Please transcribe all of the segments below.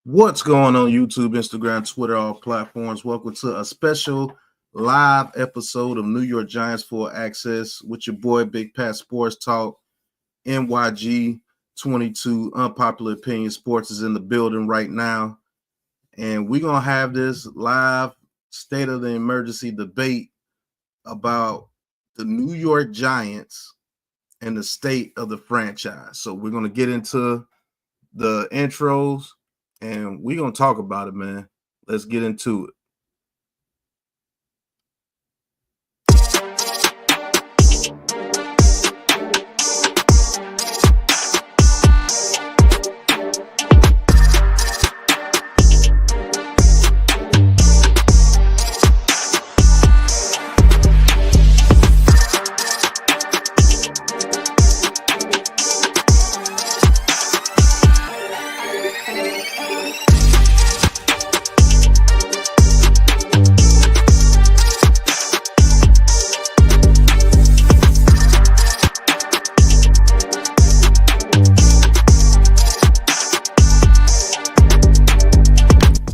What's going on YouTube, Instagram, Twitter, all platforms? Welcome to a special live episode of New York Giants Full Access with your boy Big Pat Sports Talk. NYG 22 Unpopular Opinion Sports is in the building right now. And we're going to have this live state of the emergency debate about the New York Giants and the state of the franchise. So we're going to get into the intros. And we're going to talk about it, man. Let's get into it.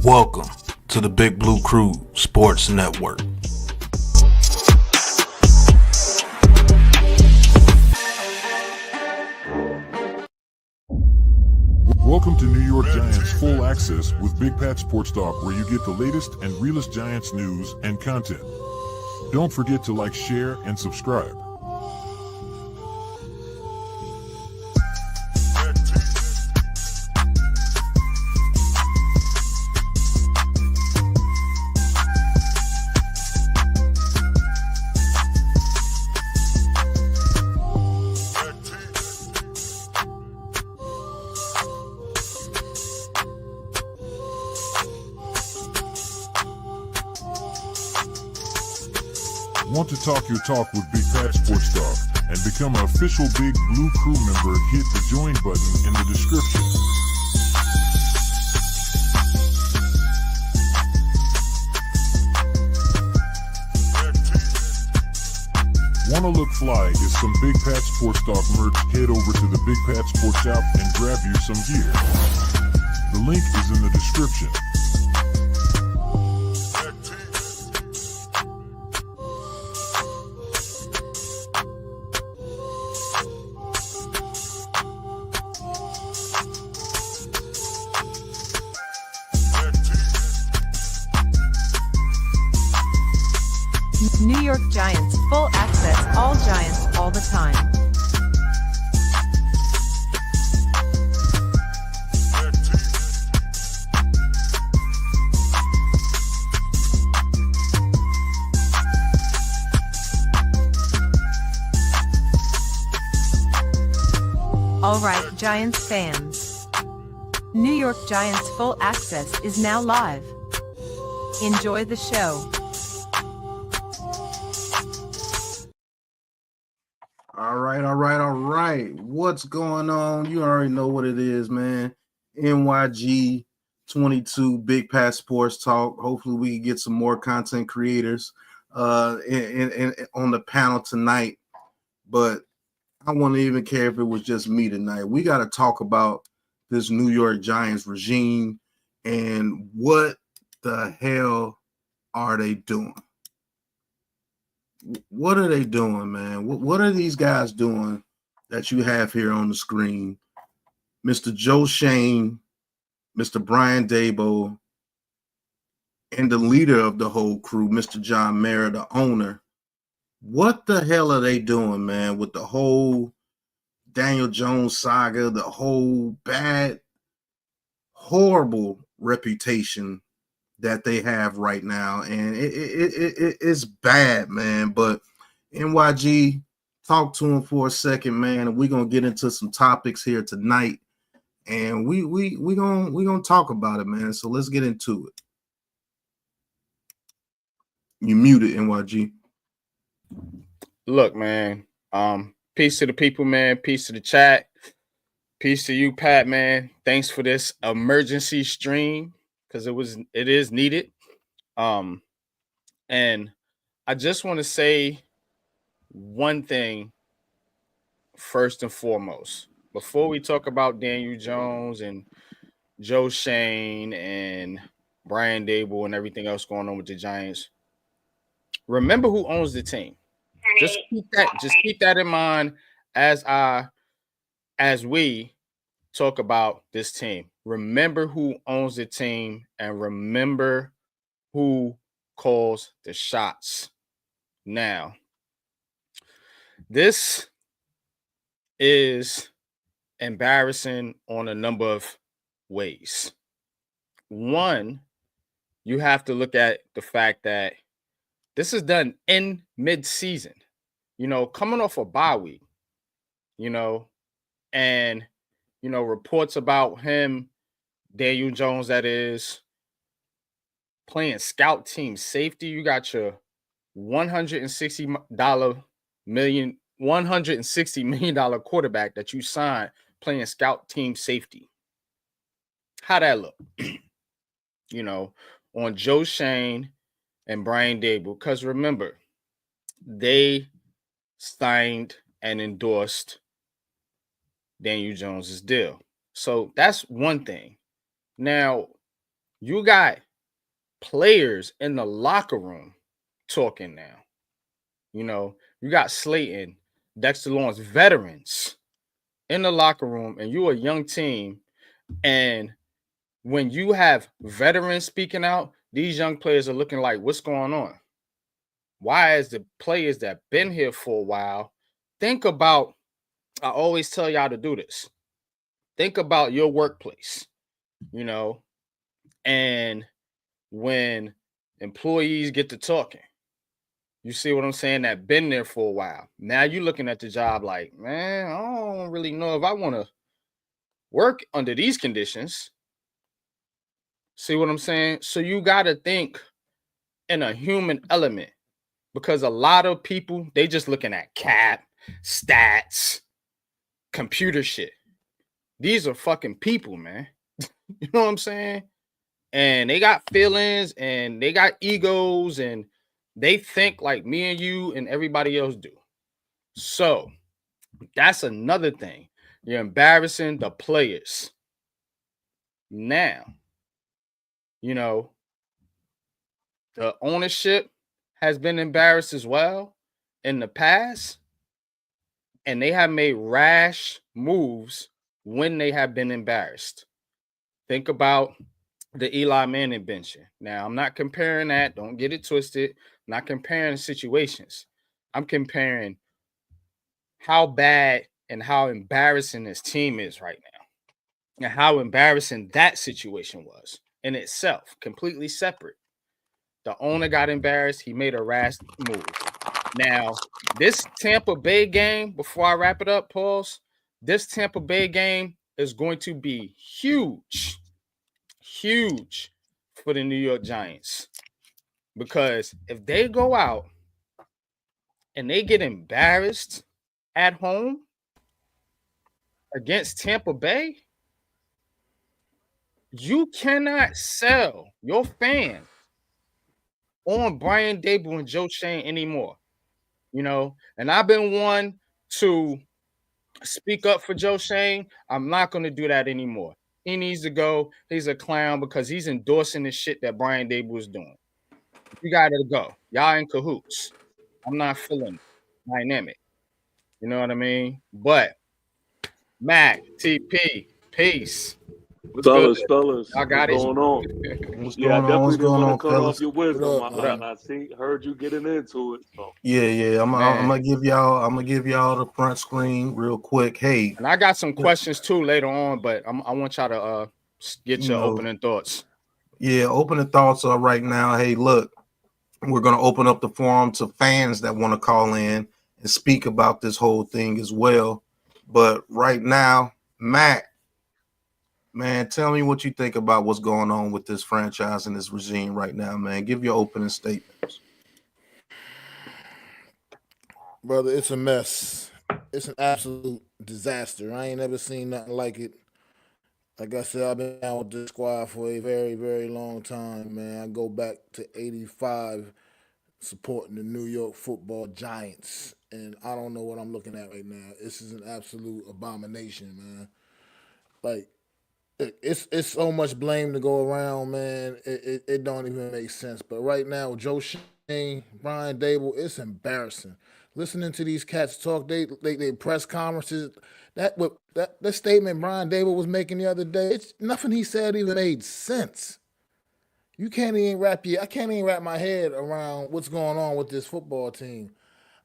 Welcome to the Big Blue Crew Sports Network. Welcome to New York Giants Full Access with Bigpatssportstalk, where you get the latest and realest Giants news and content. Don't forget to like, share, and subscribe. Want to talk your talk with Big Pat Sports Talk and become an official Big Blue Crew member? Hit the join button in the description. Wanna look fly? Get some Big Pat Sports Talk merch? Head over to the Big Pat Sports Shop and grab you some gear. The link is in the description. New York Giants Full Access, all Giants, all the time. All right, Giants fans. New York Giants Full Access is now live. Enjoy the show. All right. What's going on? You already know what it is, man. NYG 22 Big Pat Sports Talk. Hopefully we can get some more content creators on the panel tonight. But I wouldn't even care if it was just me tonight. We got to talk about this New York Giants regime and what the hell are they doing? What are they doing, man? What are these guys doing that you have here on the screen? Mr. Joe Schoen, Mr. Brian Daboll, and the leader of the whole crew, Mr. John Mara, the owner. What the hell are they doing, man, with the whole Daniel Jones saga, the whole bad, horrible reputation that they have right now? And it's bad, man. But NYG, talk to him for a second, man, and we're gonna get into some topics here tonight, and we gonna talk about it, man. So let's get into it. You muted, NYG. Look, man. Peace to the people, man. Peace to the chat. Peace to you, Pat, man. Thanks for this emergency stream, because it is needed. And I just want to say one thing first and foremost. Before we talk about Daniel Jones and Joe Schoen and Brian Dable and everything else going on with the Giants, remember who owns the team. Just keep that in mind as we talk about this team. Remember who owns the team and remember who calls the shots. Now, this is embarrassing on a number of ways. One, you have to look at the fact that this is done in mid-season, coming off a bye week, and, reports about him, Daniel Jones, that is, playing scout team safety. You got your $160 million quarterback that you signed playing scout team safety. How that look? On Joe Schoen and Brian Dable, because remember, they signed and endorsed Daniel Jones's deal. So that's one thing. Now, you got players in the locker room talking now. You got Slayton, Dexter Lawrence, veterans in the locker room, and you're a young team. And when you have veterans speaking out, these young players are looking like, what's going on? Why is the players that been here for a while, think about, I always tell y'all to do this. Think about your workplace, and when employees get to talking, you see what I'm saying, that been there for a while. Now you're looking at the job like, man, I don't really know if I want to work under these conditions. See what I'm saying? So you got to think in a human element, because a lot of people, they just looking at cap, stats, computer shit. These are fucking people, man. You know what I'm saying? And they got feelings and they got egos and they think like me and you and everybody else do. So that's another thing. You're embarrassing the players. Now, the ownership has been embarrassed as well in the past, and they have made rash moves when they have been embarrassed. Think about the Eli Manning benching. Now, I'm not comparing that. Don't get it twisted. I'm not comparing situations. I'm comparing how bad and how embarrassing this team is right now, and how embarrassing that situation was in itself, completely separate. The owner got embarrassed. He made a rash move. Now, this Tampa Bay game, before I wrap it up, pause, this Tampa Bay game is going to be huge for the New York Giants. Because if they go out and they get embarrassed at home against Tampa Bay, you cannot sell your fans on Brian Dable and Joe Schoen anymore. And I've been one to speak up for Joe Schoen. I'm not going to do that anymore. He needs to go. He's a clown because he's endorsing the shit that Brian Dable is doing. You got to go. Y'all in cahoots. I'm not feeling dynamic. You know what I mean? But Mac, TP, peace. What's Fellas, good? I got what's going on? What's Yeah, I going on? definitely What's didn't going want on, to cut fellas? off your wisdom. What up, I heard you getting into it. So Yeah. I'm gonna give y'all the front screen real quick. Hey, And I got some questions too later on, but I want y'all to get your opening thoughts. Yeah, opening thoughts are right now. Hey, look, we're gonna open up the forum to fans that want to call in and speak about this whole thing as well. But right now, Matt, man, tell me what you think about what's going on with this franchise and this regime right now, man. Give your opening statements. brother? It's a mess. It's an absolute disaster. I ain't never seen nothing like it. Like I said, I've been down with this squad for a very, very long time, man. I go back to '85 supporting the New York Football Giants, and I don't know what I'm looking at right now. This is an absolute abomination, man. Like, it's so much blame to go around, man. It don't even make sense. But right now, Joe Schoen, Brian Dable, it's embarrassing. Listening to these cats talk, they press conferences. That statement Brian Dable was making the other day, it's nothing he said even made sense. I can't even wrap my head around what's going on with this football team.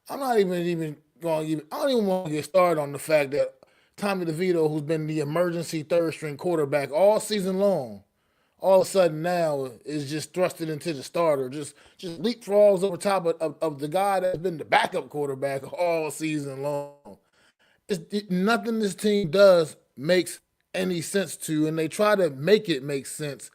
I'm not even going to I don't even want to get started on the fact that Tommy DeVito, who's been the emergency third string quarterback all season long, all of a sudden now is just thrusted into the starter, just leapfrogs over top of the guy that's been the backup quarterback all season long. Nothing this team does makes any sense to, and they try to make it make sense.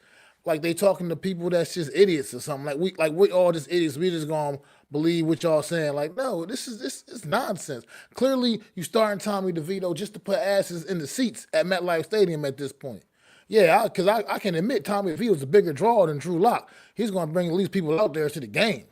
Like they talking to people that's just idiots or something. Like we all just idiots. We just gonna believe what y'all saying. Like, no, this is nonsense. Clearly, you starting Tommy DeVito just to put asses in the seats at MetLife Stadium at this point. Yeah, because I can admit Tommy DeVito's a bigger draw than Drew Lock. He's gonna bring at least people out there to the game.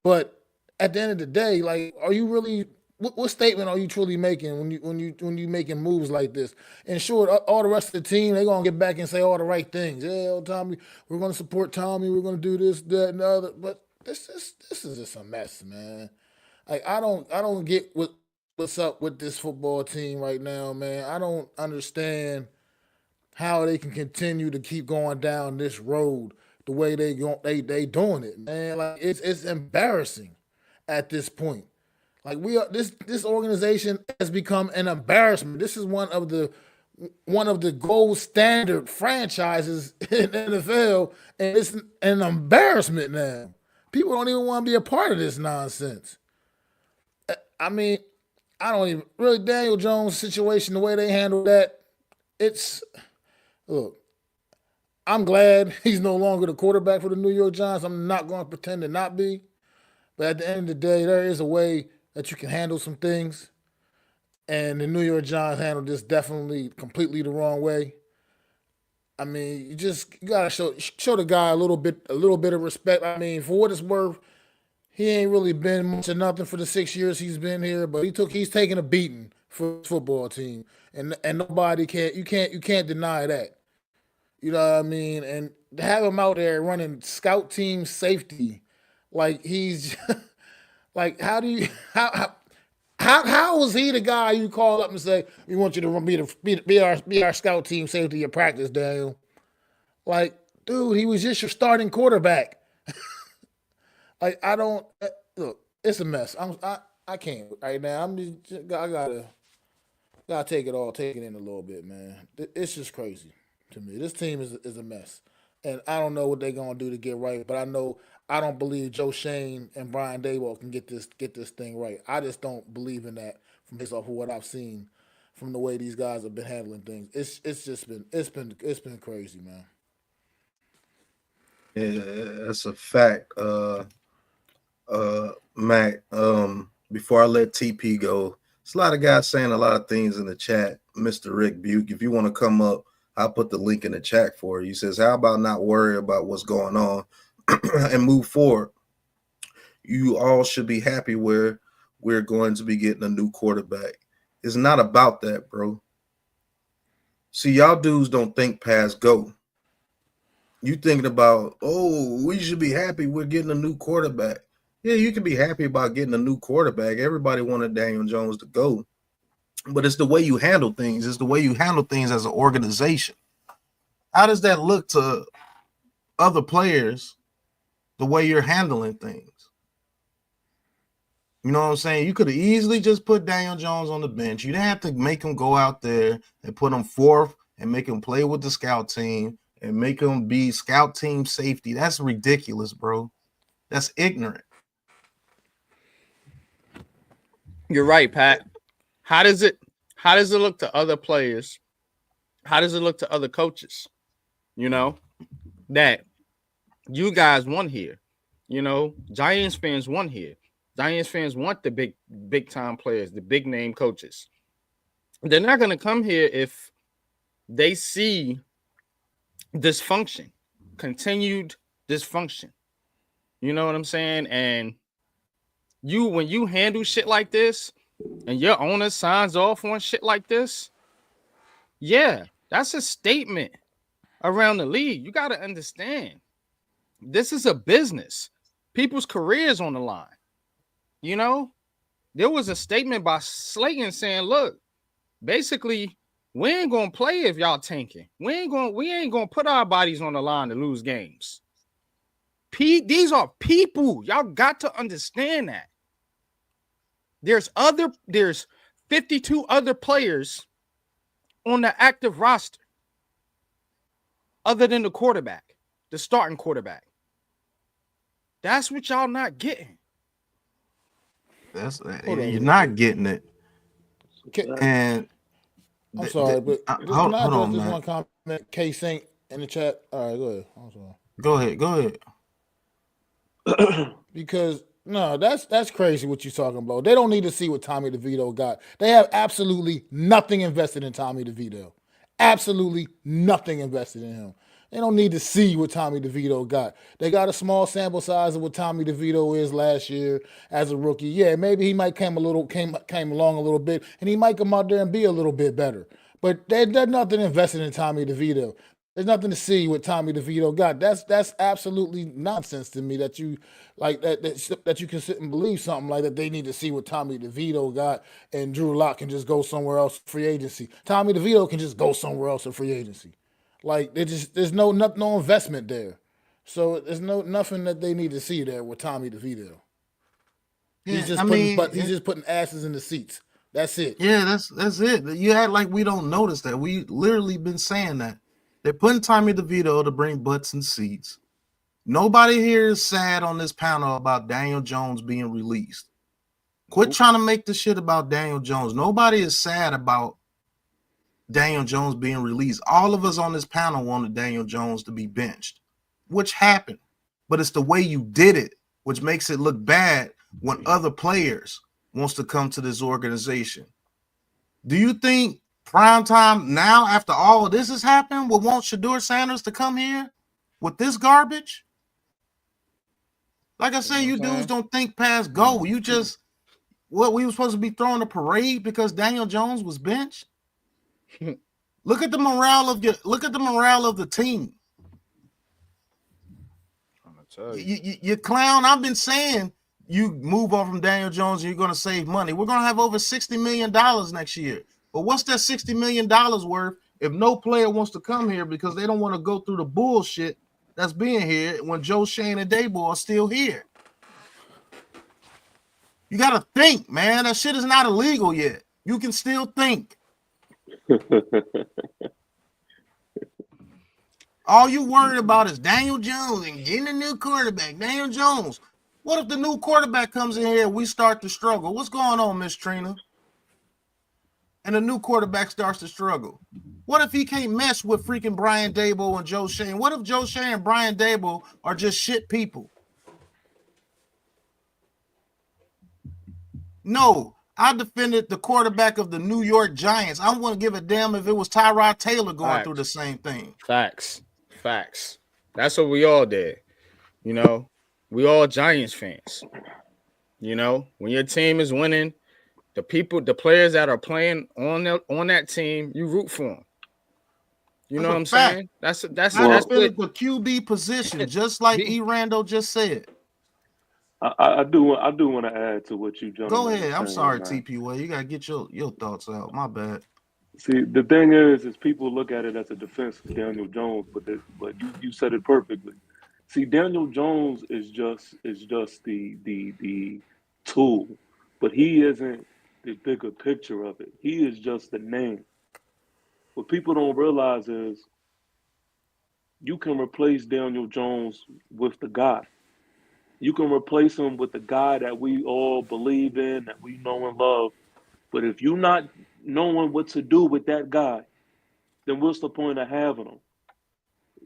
But at the end of the day, like, are you really? What statement are you truly making when you making moves like this? And sure, all the rest of the team, they're gonna get back and say all the right things. Yeah, Tommy, we're gonna support Tommy. We're gonna do this, that, and the other. But this is just a mess, man. Like I don't get what's up with this football team right now, man. I don't understand how they can continue to keep going down this road the way they doing it, man. Like it's embarrassing at this point. Like this organization has become an embarrassment. This is one of the gold standard franchises in the NFL, and it's an embarrassment now. People don't even want to be a part of this nonsense. I mean, I don't even really Daniel Jones' situation, the way they handle that. Look, I'm glad he's no longer the quarterback for the New York Giants. I'm not going to pretend to not be, but at the end of the day, there is a way that you can handle some things. And the New York Giants handled this definitely completely the wrong way. I mean, you gotta show the guy a little bit of respect. I mean, for what it's worth, he ain't really been much of nothing for the 6 years he's been here, but he's taken a beating for his football team. And nobody you can't deny that. You know what I mean? And to have him out there running scout team safety, like he's like, how was he the guy you call up and say, we want you to be our scout team safety at practice, Daniel? Like, dude, he was just your starting quarterback. Like, look, it's a mess. I can't right now. I gotta take it in a little bit, man. It's just crazy to me. This team is a mess. And I don't know what they're gonna do to get right, but I don't believe Joe Schoen and Brian Daboll can get this thing right. I just don't believe in that based off of what I've seen from the way these guys have been handling things. It's been crazy, man. Yeah, that's a fact. Mac, before I let TP go, there's a lot of guys saying a lot of things in the chat. Mr. Rick Buke, if you want to come up, I'll put the link in the chat for you. He says, how about not worry about what's going on and move forward? You all should be happy where we're going to be getting a new quarterback. It's not about that, bro. See, y'all dudes don't think past go. You thinking about, we should be happy we're getting a new quarterback. Yeah, you can be happy about getting a new quarterback. Everybody wanted Daniel Jones to go. But it's the way you handle things. It's the way you handle things as an organization. How does that look to other players, the way you're handling things? You know what I'm saying? You could have easily just put Daniel Jones on the bench. You didn't have to make him go out there and put him fourth and make him play with the scout team and make him be scout team safety. That's ridiculous, bro. That's ignorant. You're right, Pat. How does it look to other players? How does it look to other coaches? You know, that you guys won here. You know, Giants fans won here. Giants fans want the big time players, the big name coaches. They're not going to come here if they see dysfunction, continued dysfunction. You know what I'm saying? And when you handle shit like this and your owner signs off on shit like this, yeah, That's a statement around the league. You got to understand. This is a business. People's careers on the line. You know, there was a statement by Slayton saying, look, basically, we ain't gonna play if y'all tanking. We ain't gonna put our bodies on the line to lose games. These are people. Y'all got to understand that. There's 52 other players on the active roster other than the quarterback, the starting quarterback. That's what y'all not getting. You're not getting it. And I'm sorry, but hold can I address on, this man. one comment? K Sync in the chat. All right, go ahead. I'm sorry. Go ahead. Because no, that's crazy what you're talking about. They don't need to see what Tommy DeVito got. They have absolutely nothing invested in Tommy DeVito. Absolutely nothing invested in him. They don't need to see what Tommy DeVito got. They got a small sample size of what Tommy DeVito is last year as a rookie. Yeah, maybe he might came along a little bit, and he might come out there and be a little bit better. But there's nothing invested in Tommy DeVito. There's nothing to see what Tommy DeVito got. That's absolutely nonsense to me that you like that you can sit and believe something like that. They need to see what Tommy DeVito got, and Drew Lock can just go somewhere else free agency. Tommy DeVito can just go somewhere else in free agency. Like there's no investment there, so there's nothing that they need to see there with Tommy DeVito. Yeah, he's just putting asses in the seats. That's it. Yeah, that's it. You act like we don't notice that. We literally been saying that. They're putting Tommy DeVito to bring butts and seats. Nobody here is sad on this panel about Daniel Jones being released. Quit trying to make the shit about Daniel Jones. Nobody is sad about Daniel Jones being released. All of us on this panel wanted Daniel Jones to be benched, which happened. But it's the way you did it, which makes it look bad when other players wants to come to this organization. Do you think prime time now, after all of this has happened, will want Shedeur Sanders to come here with this garbage? Like I say, you dudes don't think past go. You just, what, we were supposed to be throwing a parade because Daniel Jones was benched? Look at the morale of the team. I'm gonna tell You clown. I've been saying you move on from Daniel Jones and you're going to save money. We're going to have over $60 million next year. But what's that $60 million worth if no player wants to come here because they don't want to go through the bullshit that's being here when Joe, Schoen, and Daboll are still here? You got to think, man. That shit is not illegal yet. You can still think. All you worried about is Daniel Jones and getting a new quarterback. Daniel Jones. What if the new quarterback comes in here and we start to struggle? What's going on, Miss Trina? And the new quarterback starts to struggle. What if he can't mess with freaking Brian Daboll and Joe Schoen? What if Joe Schoen and Brian Daboll are just shit people? No, I defended the quarterback of the New York Giants. I wouldn't give a damn if it was Tyrod Taylor going through the same thing. Facts. That's what we all did. You know, we all Giants fans. You know, when your team is winning, the players that are playing on that team, you root for them. You know what I'm saying? That's the QB position, just like E. Randall just said. I do want to add to what you gentlemen. Go ahead. I'm sorry, TP. Well, you gotta get your thoughts out. My bad. See, the thing is people look at it as a defense of Daniel Jones, but you said it perfectly. See, Daniel Jones is just the tool, but he isn't the bigger picture of it. He is just the name. What people don't realize is you can replace Daniel Jones with the guy. You can replace him with the guy that we all believe in, that we know and love. But if you're not knowing what to do with that guy, then what's the point of having him?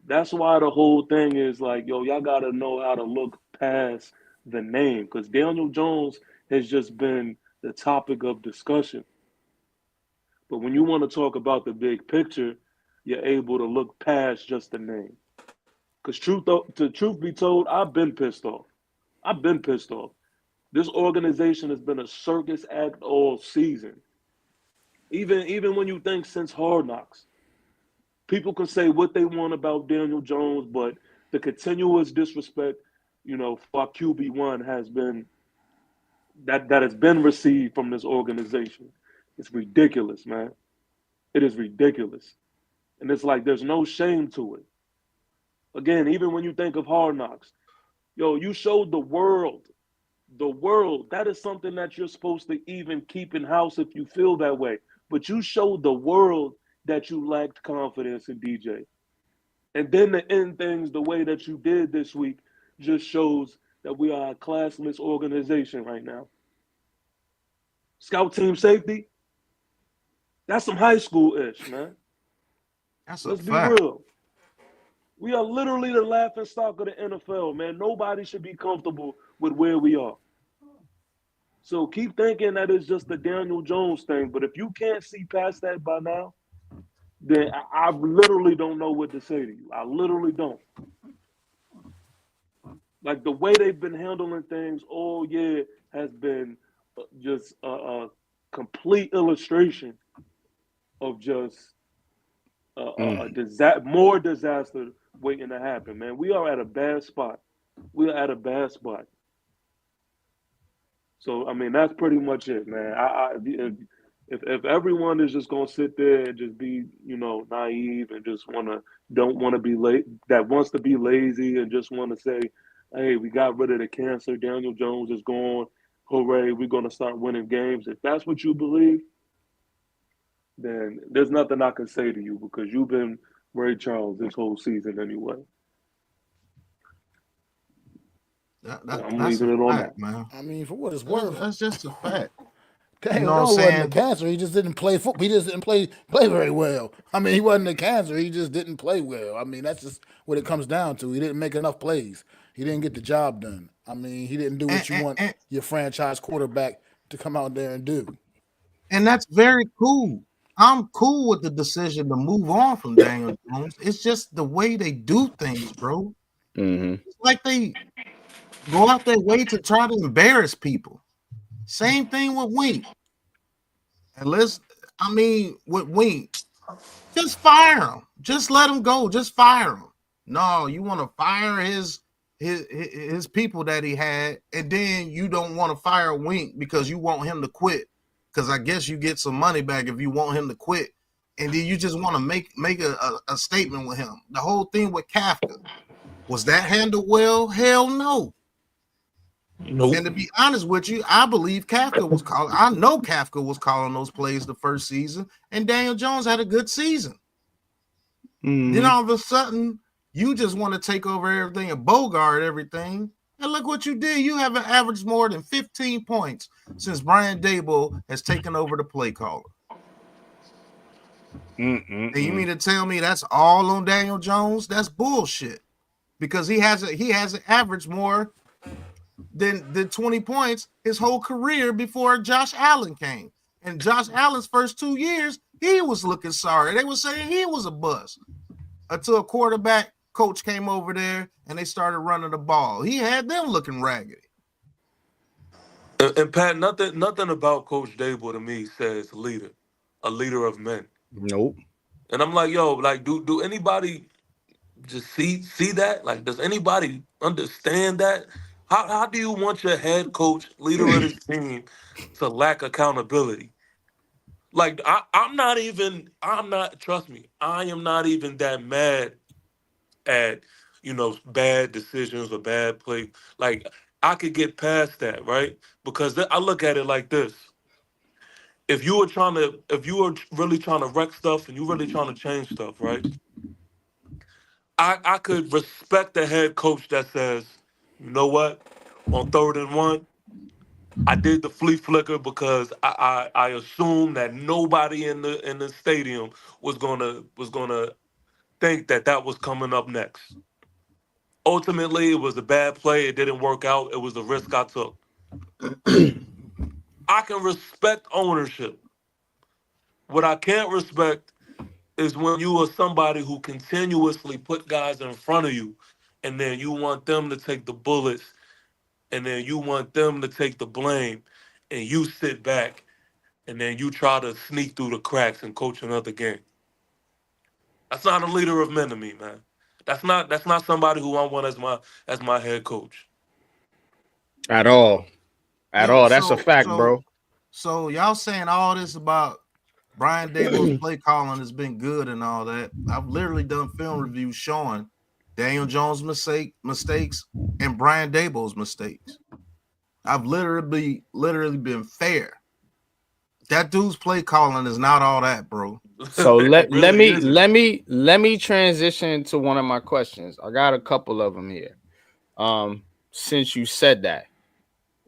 That's why the whole thing is like, yo, y'all got to know how to look past the name, because Daniel Jones has just been the topic of discussion. But when you want to talk about the big picture, you're able to look past just the name. Because truth be told, I've been pissed off. This organization has been a circus act all season. Even when you think since Hard Knocks. People can say what they want about Daniel Jones, but the continuous disrespect, for our QB1 has been that has been received from this organization. It's ridiculous, man. It is ridiculous. And it's like there's no shame to it. Again, even when you think of Hard Knocks, you showed the world, that is something that you're supposed to even keep in house if you feel that way. But you showed the world that you lacked confidence in DJ. And then to end things the way that you did this week just shows that we are a classless organization right now. Scout team safety, that's some high school-ish, man. Let's be real. We are literally the laughing stock of the NFL, man. Nobody should be comfortable with where we are. So keep thinking that it's just the Daniel Jones thing. But if you can't see past that by now, then I literally don't know what to say to you. I literally don't. Like the way they've been handling things all year has been just a complete illustration of just more disaster waiting to happen, man. We are at a bad spot. We are at a bad spot. So, I mean, that's pretty much it, man. If everyone is just gonna sit there and just be, naive and just don't want to be late, that wants to be lazy and just want to say, hey, we got rid of the cancer, Daniel Jones is gone, hooray, we're gonna start winning games. If that's what you believe, then there's nothing I can say to you because you've been Ray Charles this whole season anyway. I'm leaving it on that, man. I mean, for what it's worth, that's just a fact. Daniel Jones wasn't a cancer. He just didn't play football. He just didn't play very well. I mean, he wasn't a cancer. He just didn't play well. I mean, that's just what it comes down to. He didn't make enough plays. He didn't get the job done. I mean, he didn't do what you want your franchise quarterback to come out there and do. And that's very cool. I'm cool with the decision to move on from Daniel Jones. It's just the way they do things, bro. Mm-hmm. It's like they go out their way to try to embarrass people. Same thing with Wink. And with Wink, just fire him. Just let him go. Just fire him. No, you want to fire his people that he had, and then you don't want to fire Wink because you want him to quit. Because I guess you get some money back if you want him to quit. And then you just want to make a statement with him. The whole thing with Kafka, was that handled well? Hell no. Nope. And to be honest with you, I believe Kafka was calling. I know Kafka was calling those plays the first season, and Daniel Jones had a good season. Mm-hmm. Then all of a sudden, you just want to take over everything and bogart everything. And look what you did. You haven't averaged more than 15 points since Brian Daboll has taken over the play caller. And you mean to tell me that's all on Daniel Jones? That's bullshit. Because he hasn't averaged more than 20 points his whole career before Josh Allen came. And Josh Allen's first 2 years, he was looking sorry. They were saying he was a bust until a quarterback coach came over there and they started running the ball. He had them looking raggedy. And Pat, nothing about Coach Daboll to me says leader, a leader of men. Nope. And I'm like, yo, like, do anybody just see that? Like, does anybody understand that? How do you want your head coach, leader of this team, to lack accountability? Like, trust me, I am not even that mad at, bad decisions or bad play. Like, I could get past that, right? Because I look at it like this. If you were really trying to wreck stuff and you really trying to change stuff, right? I could respect the head coach that says, you know what, on 3rd and 1, I did the flea flicker because I assumed that nobody in the stadium was gonna think that was coming up next. Ultimately, it was a bad play. It didn't work out. It was the risk I took. I can respect ownership. What I can't respect is when you are somebody who continuously put guys in front of you and then you want them to take the bullets and then you want them to take the blame and you sit back and then you try to sneak through the cracks and coach another game. That's not a leader of men to me, man. That's not somebody who I want as my head coach. At all. At Yo, all. That's a fact, bro. so y'all saying all this about Brian Daboll's play calling has been good and all that. I've literally done film reviews showing Daniel Jones' mistakes and Brian Daboll's mistakes. I've literally been fair. That dude's play calling is not all that, bro. So let Really me transition to one of my questions. I got a couple of them here. Since you said that,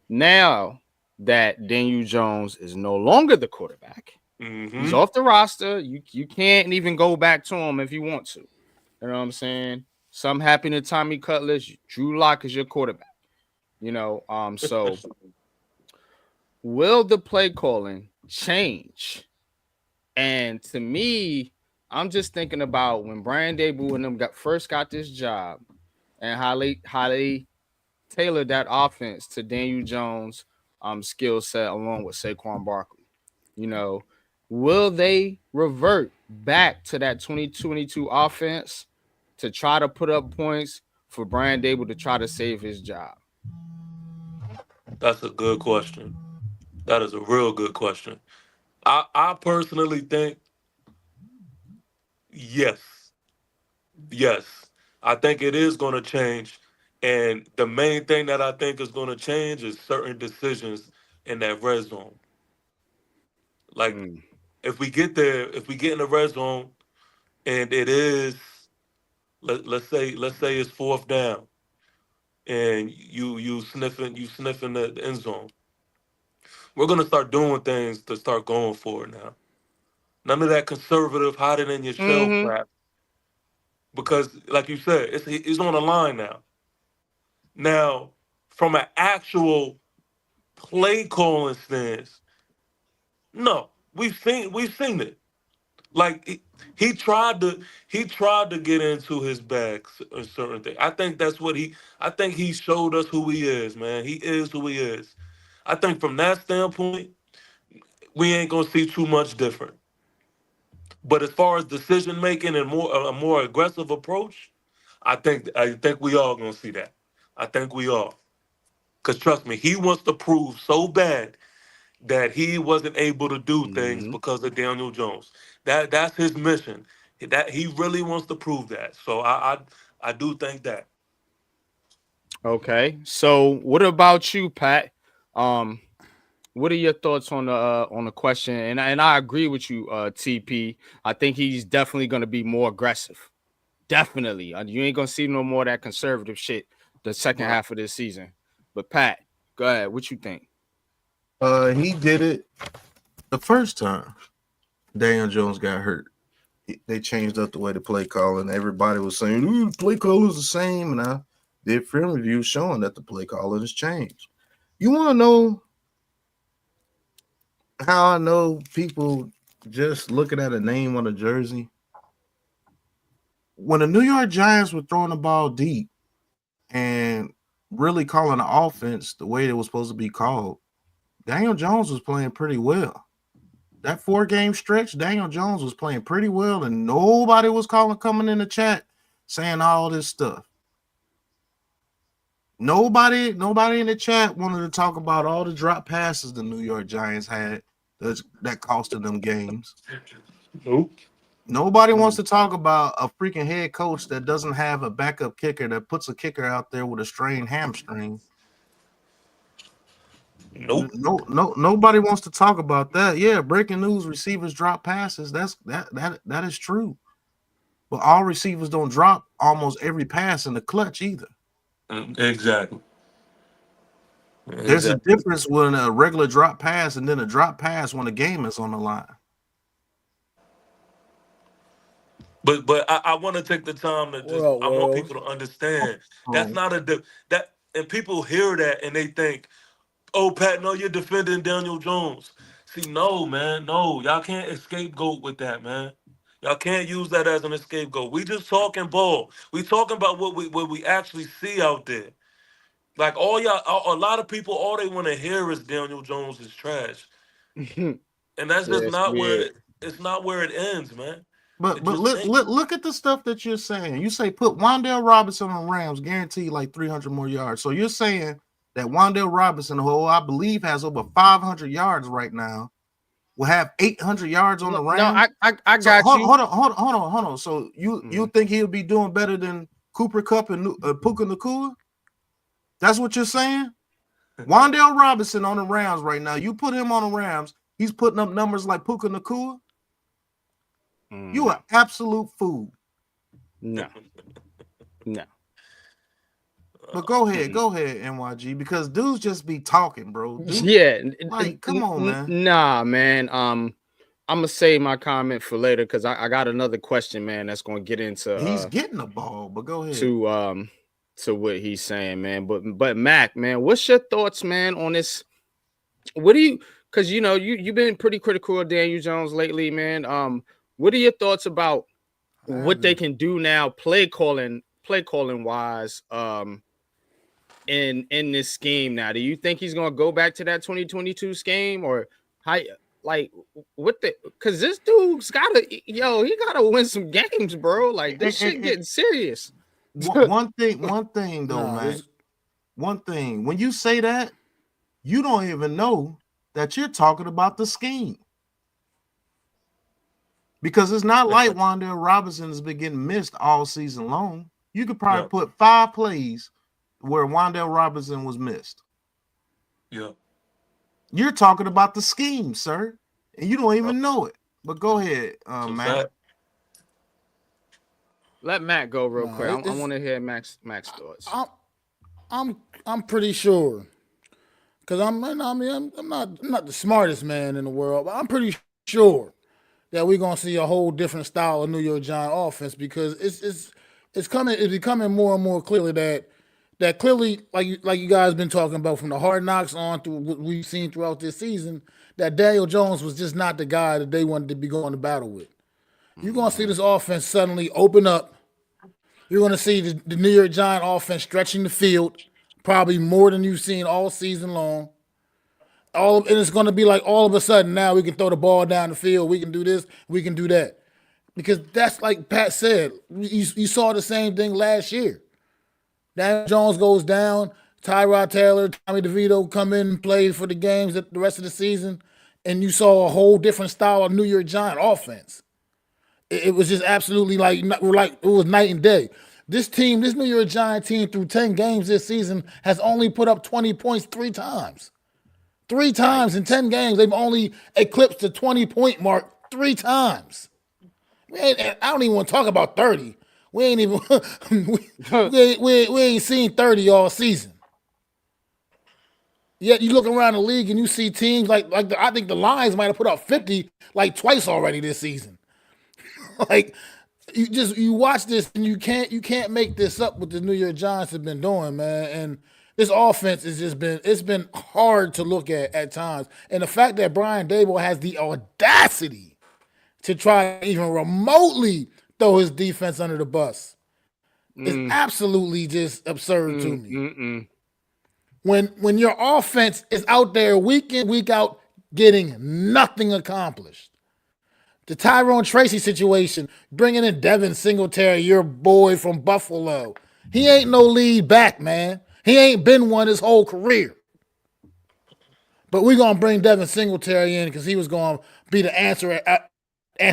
now that Daniel Jones is no longer the quarterback, he's off the roster. You can't even go back to him if you want to. You know what I'm saying? Some happy to Tommy Cutlass. Drew Lock is your quarterback. You know, so will the play calling change? And to me, I'm just thinking about when Brian Daboll and them first got this job and how they tailored that offense to Daniel Jones' skill set along with Saquon Barkley. You know, will they revert back to that 2022 offense to try to put up points for Brian Daboll to try to save his job? That's a good question. That is a real good question. I personally think yes. Yes. I think it is going to change. And the main thing that I think is going to change is certain decisions in that red zone. Like if we get there, if we get in the red zone and it is let's say it's fourth down and you sniffing the end zone. We're gonna start doing things to start going for it now. None of that conservative, hide it in your shell crap. Because, like you said, it's on the line now. Now, from an actual play calling stance, no, we've seen it. Like he tried to get into his bag a certain thing. I think he showed us who he is, man. He is who he is. I think from that standpoint, we ain't gonna see too much different. But as far as decision making and a more aggressive approach, I think we all gonna see that. I think we all. Cause trust me, he wants to prove so bad that he wasn't able to do things because of Daniel Jones. That's his mission. That he really wants to prove that. So I do think that. Okay. So what about you, Pat? What are your thoughts on the question? And I agree with you, TP. I think he's definitely going to be more aggressive. Definitely. You ain't going to see no more of that conservative shit the second half of this season. But Pat, go ahead. What you think? He did it the first time Daniel Jones got hurt. They changed up the way to play calling. Everybody was saying, the play calling is the same. And I did film reviews showing that the play calling has changed. You want to know how I know people just looking at a name on a jersey? When the New York Giants were throwing the ball deep and really calling the offense the way it was supposed to be called, Daniel Jones was playing pretty well. That 4-game stretch, Daniel Jones was playing pretty well, and nobody was coming in the chat saying all this stuff. Nobody in the chat wanted to talk about all the drop passes the New York Giants had that costed them games. Nope. Nobody wants to talk about a freaking head coach that doesn't have a backup kicker that puts a kicker out there with a strained hamstring. Nope. Nobody wants to talk about that. Yeah, breaking news: receivers drop passes. That is true. But all receivers don't drop almost every pass in the clutch either. Exactly. There's a difference when a regular drop pass and then a drop pass when the game is on the line. But I want to take the time to just I want people to understand that's not that and people hear that and they think, oh, Pat, no, you're defending Daniel Jones. See, no, man, no, y'all can't scapegoat with that, man. Y'all can't use that as an scapegoat. We just talking ball. We talking about what we actually see out there. Like a lot of people, all they want to hear is Daniel Jones is trash, and that's just not where it's not where it ends, man. But It just look at the stuff that you're saying. You say put Wan'Dale Robinson on Rams, guaranteed like 300 more yards. So you're saying that Wan'Dale Robinson, who I believe has over 500 yards right now, will have 800 yards on the Rams. No, I got you. Hold on. So you think he'll be doing better than Cooper Kupp and Puka Nacua? That's what you're saying? Wan'Dale Robinson on the Rams right now. You put him on the Rams, he's putting up numbers like Puka Nacua. You are absolute fool. No. But go ahead, NYG, because dudes just be talking, bro. Dude, come on, man. Nah, man. I'm gonna save my comment for later because I got another question, man. That's gonna get into. He's getting the ball, but go ahead. To what he's saying, man. But Mac, man, what's your thoughts, man, on this? What do you? Because you've been pretty critical of Daniel Jones lately, man. What are your thoughts about what they can do now, play calling wise, in this scheme now? Do you think he's gonna go back to that 2022 scheme, or how? Like what the? Because this dude's he gotta win some games, bro. Like this shit getting serious. One thing though, man. One thing. When you say that, you don't even know that you're talking about the scheme. Because it's not like Wan'Dale Robinson has been getting missed all season long. You could probably put 5 plays where Wan'Dale Robinson was missed. Yeah. You're talking about the scheme, sir, and you don't even know it. But go ahead, Matt. Let Matt go real quick. I want to hear Mac's thoughts. I'm pretty sure, because I'm not the smartest man in the world, but I'm pretty sure that we're gonna see a whole different style of New York Giant offense, because it's becoming more and more clearly that clearly, like you guys been talking about from the Hard Knocks on through what we've seen throughout this season, that Daniel Jones was just not the guy that they wanted to be going to battle with. You're gonna see this offense suddenly open up. You're gonna see the New York Giant offense stretching the field, probably more than you've seen all season long. And it's going to be like all of a sudden now we can throw the ball down the field. We can do this. We can do that. Because that's like Pat said. You saw the same thing last year. Daniel Jones goes down. Tyrod Taylor, Tommy DeVito come in and play for the games the rest of the season. And you saw a whole different style of New York Giant offense. It was just absolutely like it was night and day. This New York Giant team through 10 games this season has only put up 20 points 3 times. 3 times in 10 games, they've only eclipsed the 20-point mark 3 times. I don't even want to talk about 30. We ain't even we ain't seen 30 all season. Yet you look around the league and you see teams I think the Lions might have put up 50 like twice already this season. Like you watch this and you can't make this up what the New York Giants have been doing, man. And this offense has just been hard to look at times. And the fact that Brian Daboll has the audacity to try even remotely throw his defense under the bus is absolutely just absurd to me. When your offense is out there week in, week out, getting nothing accomplished. The Tyrone Tracy situation, bringing in Devin Singletary, your boy from Buffalo. He ain't no lead back, man. He ain't been one his whole career. But we're going to bring Devin Singletary in because he was going to be the answer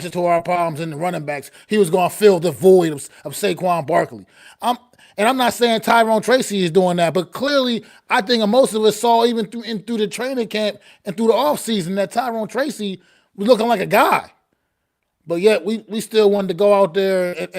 to our problems in the running backs. He was going to fill the void of Saquon Barkley. I'm not saying Tyrone Tracy is doing that, but clearly I think most of us saw even through the training camp and through the offseason that Tyrone Tracy was looking like a guy. But yet we still wanted to go out there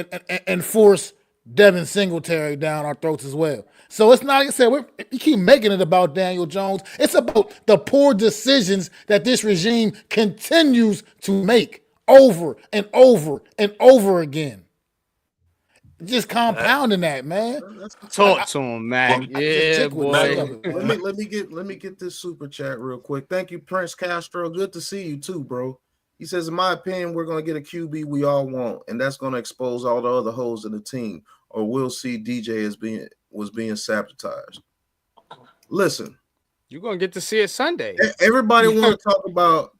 and force Devin Singletary down our throats as well. So it's not, like I said, we keep making it about Daniel Jones. It's about the poor decisions that this regime continues to make over and over and over again. Just compounding that, man. Talk to him, man. Yeah, boy. Let me get this super chat real quick. Thank you, Prince Castro. Good to see you too, bro. He says, in my opinion, we're going to get a QB we all want, and that's going to expose all the other holes in the team, or we'll see DJ was being sabotaged. Listen. You're going to get to see it Sunday. Everybody want to talk about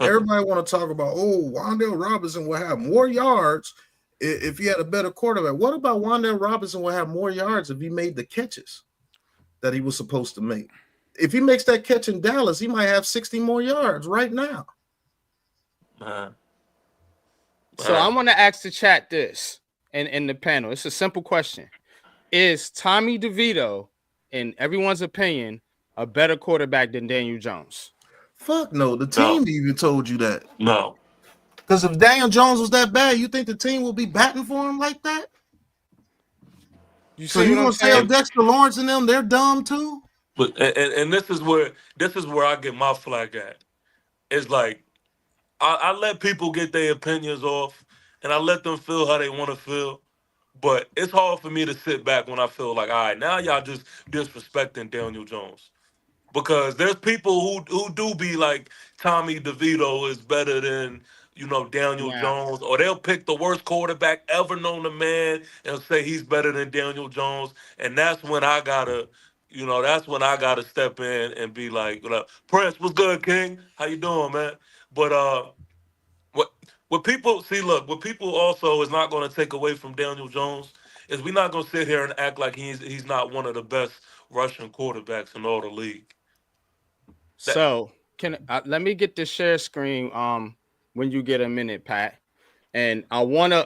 Everybody want to talk about, Wan'Dale Robinson will have more yards if he had a better quarterback. What about Wan'Dale Robinson will have more yards if he made the catches that he was supposed to make? If he makes that catch in Dallas, he might have 60 more yards right now. So I want to ask the chat this and the panel. It's a simple question. Is Tommy DeVito, in everyone's opinion, a better quarterback than Daniel Jones? Fuck no. The team even told you that. No. Because if Daniel Jones was that bad, you think the team will be batting for him like that? So you gonna tell Dexter Lawrence and them they're dumb too? But and this is where I get my flag at. It's like I let people get their opinions off, and I let them feel how they want to feel. But it's hard for me to sit back when I feel like, all right, now y'all just disrespecting Daniel Jones. Because there's people who do be like, Tommy DeVito is better than, Daniel Jones, or they'll pick the worst quarterback ever known to man and say he's better than Daniel Jones. And that's when I gotta step in and be like, Prince, what's good, King? How you doing, man? But what people also is not going to take away from Daniel Jones is we're not going to sit here and act like he's not one of the best Russian quarterbacks in all the league. So let me get the share screen when you get a minute, Pat. And I wanna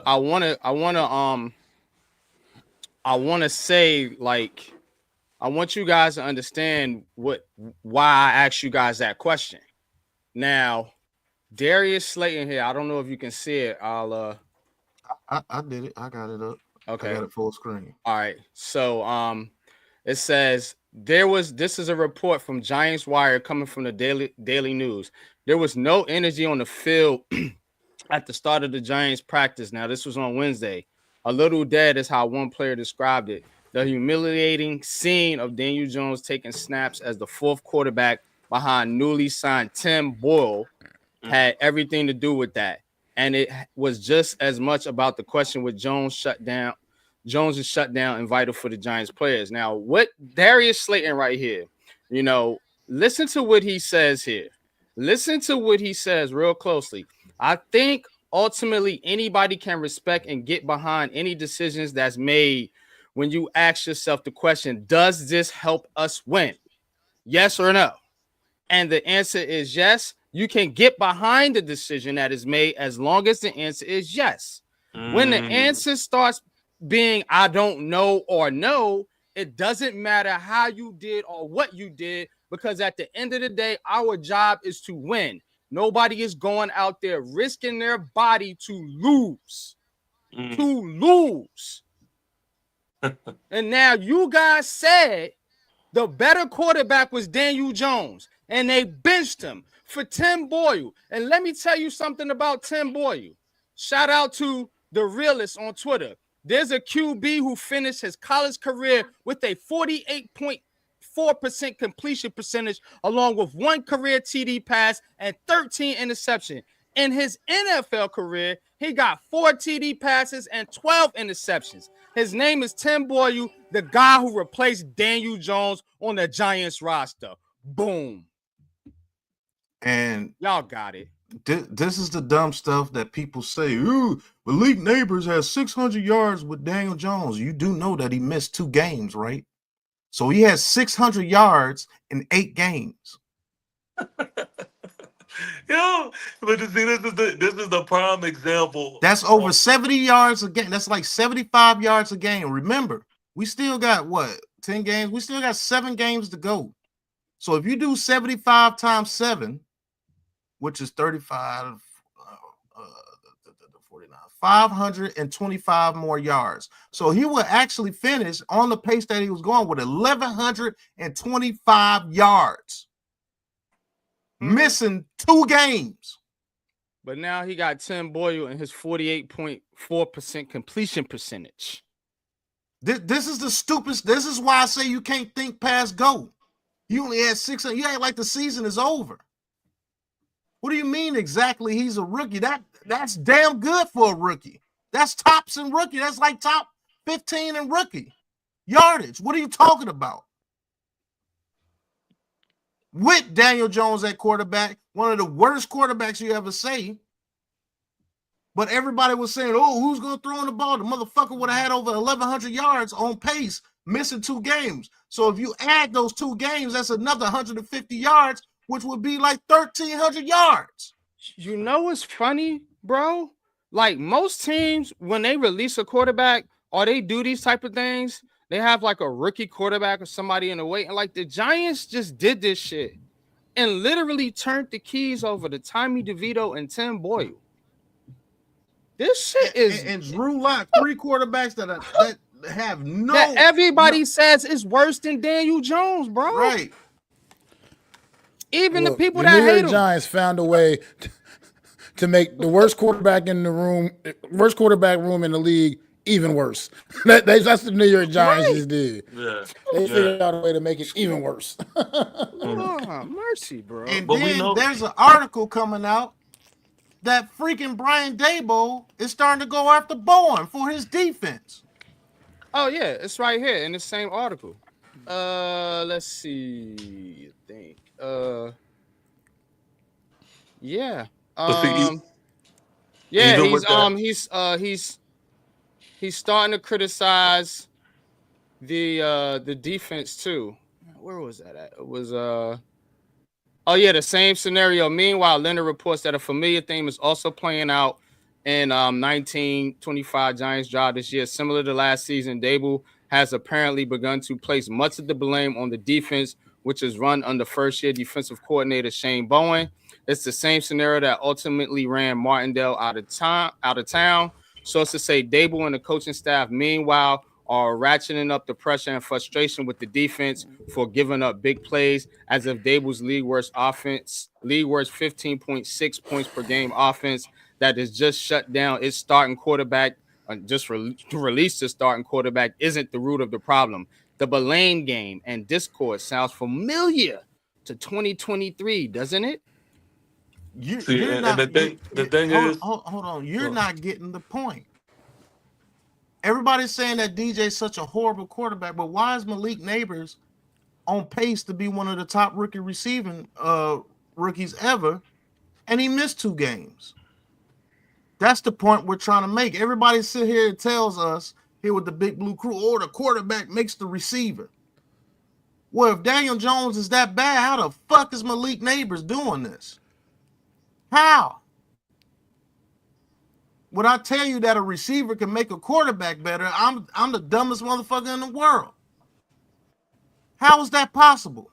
say, like, I want you guys to understand why I asked you guys that question. Now, Darius Slayton here. I don't know if you can see it. I did it. I got it up. Okay. I got it full screen. All right. So it says this is a report from Giants Wire coming from the Daily News. There was no energy on the field at the start of the Giants practice. Now, this was on Wednesday. A little dead is how one player described it. The humiliating scene of Daniel Jones taking snaps as the fourth quarterback behind newly signed Tim Boyle had everything to do with that. And it was just as much about the question with Jones' shutdown and vital for the Giants players. Now, what Darius Slayton right here, listen to what he says here. Listen to what he says real closely. I think ultimately anybody can respect and get behind any decisions that's made when you ask yourself the question, does this help us win? Yes or no? And the answer is yes. You can get behind the decision that is made as long as the answer is yes. When the answer starts being I don't know or no, it doesn't matter how you did or what you did, because at the end of the day, our job is to win. Nobody is going out there risking their body to lose. To lose. And now you guys said the better quarterback was Daniel Jones, and they benched him for Tim Boyle. And let me tell you something about Tim Boyle. Shout out to the realist on Twitter. There's a QB who finished his college career with a 48.4% completion percentage, along with 1 career TD pass and 13 interceptions. In his NFL career, he got 4 TD passes and 12 interceptions. His name is Tim Boyle, the guy who replaced Daniel Jones on the Giants roster. Boom. And y'all got it. This is the dumb stuff that people say. Ooh, Malik Nabers has 600 yards with Daniel Jones. You do know that he missed 2 games, right? So he has 600 yards in 8 games. Yo, but you see, this is the prime example. That's over 70 yards a game. That's like 75 yards a game. Remember, we still got 10 games? We still got 7 games to go. So if you do 75 times 7, which is 35, 49, 525 more yards. So he will actually finish on the pace that he was going with 1,125 yards. Missing 2 games. But now he got Tim Boyle and his 48.4% completion percentage. This is the stupidest. This is why I say you can't think past go. You only had 600. You act like the season is over. What do you mean exactly he's a rookie? That's damn good for a rookie. That's tops in rookie. That's like top 15 in rookie yardage. What are you talking about? With Daniel Jones at quarterback, one of the worst quarterbacks you ever say. But everybody was saying, oh, who's going to throw in the ball? The motherfucker would have had over 1,100 yards on pace, missing 2 games. So if you add those 2 games, that's another 150 yards, which would be like 1,300 yards. You know what's funny, bro? Like most teams, when they release a quarterback or they do these type of things, they have like a rookie quarterback or somebody in the wait. And like the Giants just did this shit and literally turned the keys over to Tommy DeVito and Tim Boyle. This shit is and Drew Lock, 3 quarterbacks that have no that everybody says is worse than Daniel Jones, bro. Right. Even Look, the people the that New hate York him. Giants found a way to make the worst quarterback in the room, worst quarterback room in the league, even worse. That's what the New York Giants just did. Yeah. They figured out a way to make it even worse. Oh, mercy, bro. And But we then know- there's an article coming out that freaking Brian Daboll is starting to go after Bowen for his defense. Oh yeah, it's right here in the same article. Let's see. I think. Yeah. But see, Yeah, even with that- he's starting to criticize the defense too. Where was that at? It was oh yeah, the same scenario. Meanwhile, Leonard reports that a familiar theme is also playing out in 1925 Giants job this year. Similar to last season, Daboll has apparently begun to place much of the blame on the defense, which is run under first-year defensive coordinator Shane Bowen. It's the same scenario that ultimately ran Martindale out of town. Sources say Daboll and the coaching staff, meanwhile, are ratcheting up the pressure and frustration with the defense for giving up big plays, as if Daboll's league worst 15.6 points per game offense that is just shut down its starting quarterback, released the starting quarterback, isn't the root of the problem. The blame game and discourse sounds familiar to 2023, doesn't it? See, the thing is, hold on. You're not getting the point. Everybody's saying that DJ's such a horrible quarterback, but why is Malik Nabers on pace to be one of the top rookie receiving rookies ever, and he missed 2 games? That's the point we're trying to make. Everybody sit here and tells us here with the Big Blue Crew, or the quarterback makes the receiver. Well, if Daniel Jones is that bad, how the fuck is Malik Nabers doing this? How? When I tell you that a receiver can make a quarterback better, I'm the dumbest motherfucker in the world. How is that possible?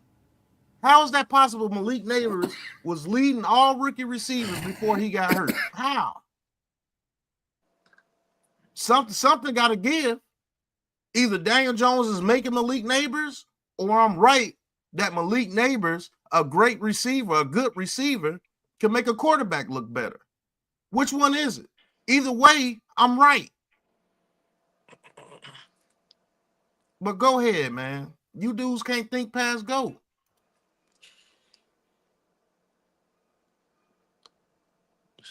How is that possible? Malik Nabers was leading all rookie receivers before he got hurt. How? Something got to give. Either Daniel Jones is making Malik Nabers, or I'm right that Malik Nabers, a great receiver, a good receiver, can make a quarterback look better. Which one is it? Either way, I'm right. But go ahead, man. You dudes can't think past go.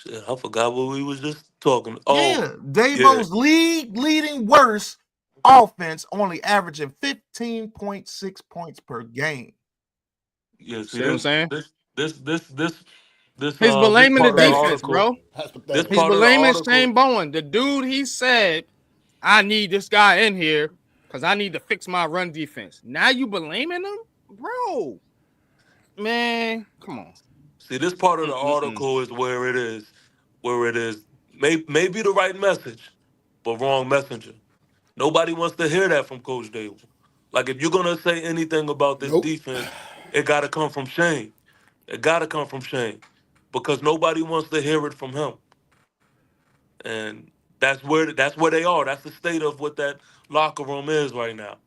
shit, I forgot what we was just talking. Oh, Yeah, Daboll's leading worst offense, only averaging 15.6 points per game. yeah. See what I'm saying? This He's blaming the part of defense, article- bro. This He's part of the blaming article- Shane Bowen. The dude, he said, I need this guy in here because I need to fix my run defense. Now you blaming him? Bro. Man, come on. See, this part of the article is where it is. Maybe the right message, but wrong messenger. Nobody wants to hear that from Coach Daboll. Like, if you're gonna say anything about this defense, it gotta come from Shane. It gotta come from Shane, because nobody wants to hear it from him. And that's where they are. That's the state of what that locker room is right now.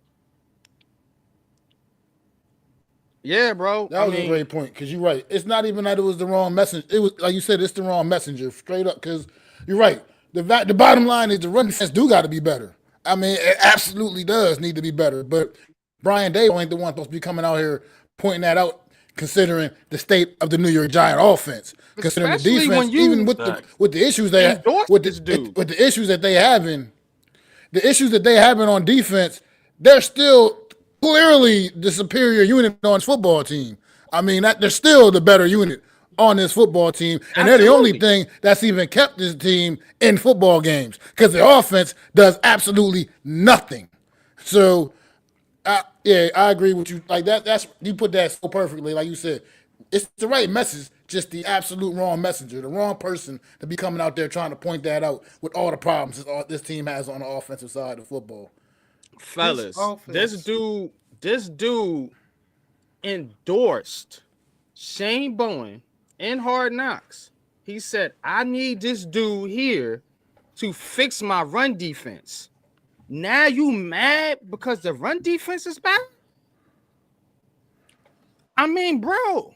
Yeah, bro. That was a great point, because you're right. It's not even that it was the wrong message. It was, like you said, it's the wrong messenger, straight up, because you're right. The bottom line is the run defense do got to be better. I mean, it absolutely does need to be better. But Brian Daboll ain't the one supposed to be coming out here pointing that out, considering the state of the New York Giant offense. Considering Especially the defense, when you even with the issues they endorse with this dude. with the issues that they having, on defense, they're still clearly the superior unit on his football team. I mean, they're still the better unit on this football team, and they're the only thing that's even kept this team in football games because the offense does absolutely nothing. So, yeah, I agree with you. Like that's you put that so perfectly. Like you said, it's the right message, just the absolute wrong messenger, the wrong person to be coming out there trying to point that out with all the problems this team has on the offensive side of football. Fellas, this dude endorsed Shane Bowen in Hard Knocks. He said, I need this dude here to fix my run defense. Now you mad because the run defense is bad? I mean, bro,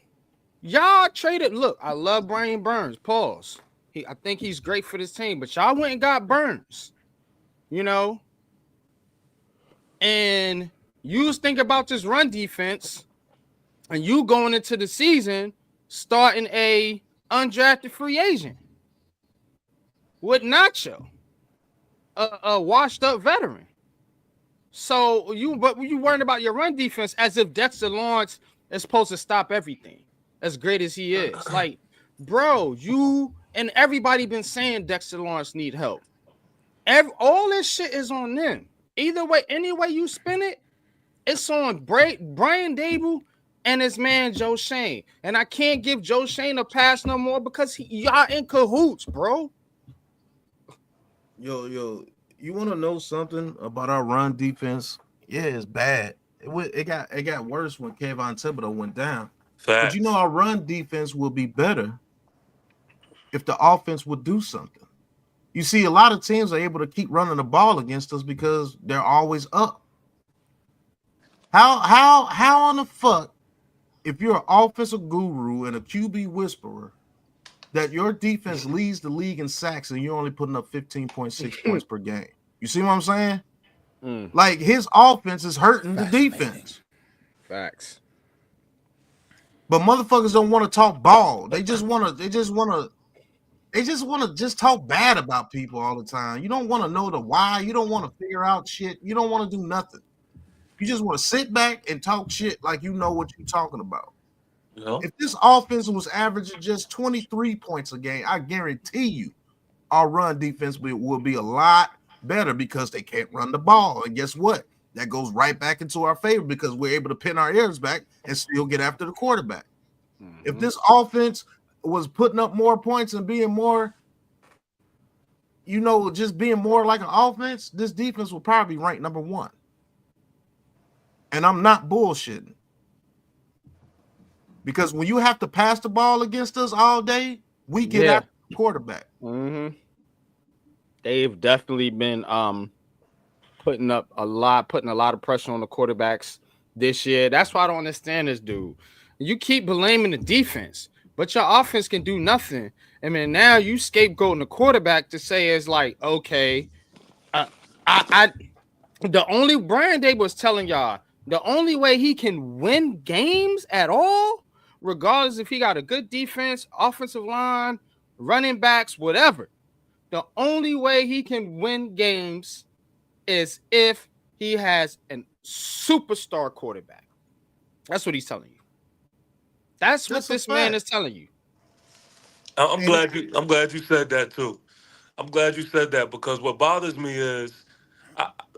y'all traded. Look, I love Brian Burns. Pause. I think he's great for this team, but y'all went and got Burns, you know? And you was thinking about this run defense, and you going into the season starting a undrafted free agent with Nacho, a washed up veteran. So you worrying about your run defense as if Dexter Lawrence is supposed to stop everything, as great as he is. Like, bro, you and everybody been saying Dexter Lawrence need help. All this shit is on them. Either way, any way you spin it, it's on Brian Dable and his man Joe Schoen. And I can't give Joe Schoen a pass no more because y'all in cahoots, bro. Yo, you want to know something about our run defense? Yeah, it's bad. It got worse when Kayvon Thibodeau went down. But you know our run defense will be better if the offense would do something. You see, a lot of teams are able to keep running the ball against us because they're always up. How on the fuck, if you're an offensive guru and a QB whisperer, that your defense leads the league in sacks and you're only putting up 15.6 points per game? You see what I'm saying? Like his offense is hurting the defense. Facts. But motherfuckers don't want to talk ball. They just want to just talk bad about people all the time. You don't want to know the why. You don't want to figure out shit. You don't want to do nothing. You just want to sit back and talk shit like you know what you're talking about. Yeah. If this offense was averaging just 23 points a game, I guarantee you our run defense will be a lot better because they can't run the ball. And guess what? That goes right back into our favor because we're able to pin our ears back and still get after the quarterback. Mm-hmm. If this offense was putting up more points and being more, just being more like an offense, this defense will probably be ranked number 1. And I'm not bullshitting. Because when you have to pass the ball against us all day, we get after the quarterback. Mm-hmm. They've definitely been putting a lot of pressure on the quarterbacks this year. That's why I don't understand this dude. You keep blaming the defense, but your offense can do nothing. I mean, now you scapegoating the quarterback to say it's like, okay, the only Brian Dable was telling y'all the only way he can win games at all, regardless if he got a good defense, offensive line, running backs, whatever. The only way he can win games is if he has a superstar quarterback. That's what he's telling you. That's what this man is telling you. I'm glad you said that too. I'm glad you said that because what bothers me is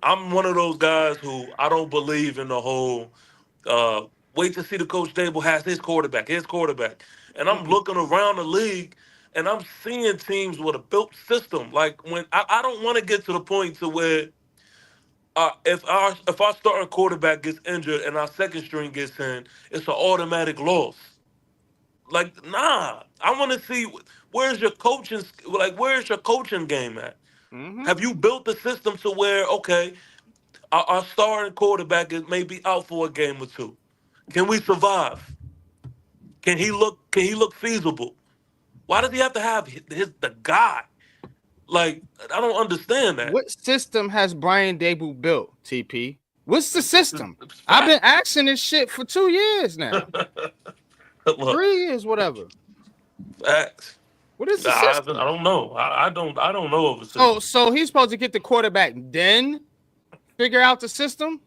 I'm one of those guys who I don't believe in the whole wait to see the coach Dable has his quarterback. And I'm looking around the league and I'm seeing teams with a built system. Like when I don't want to get to the point to where if our starting quarterback gets injured and our second string gets in, it's an automatic loss. Like, nah. I want to see where's your coaching game at? Mm-hmm. Have you built the system to where, okay, our starting quarterback may be out for a game or two? Can we survive? Can he look feasible? Why does he have to have the guy? Like, I don't understand that. What system has Brian Dable built, TP? What's the system? I've been asking this shit for 2 years now. 3 years, whatever. Facts. What is the system? I don't know. I don't know of a system. So he's supposed to get the quarterback, then figure out the system?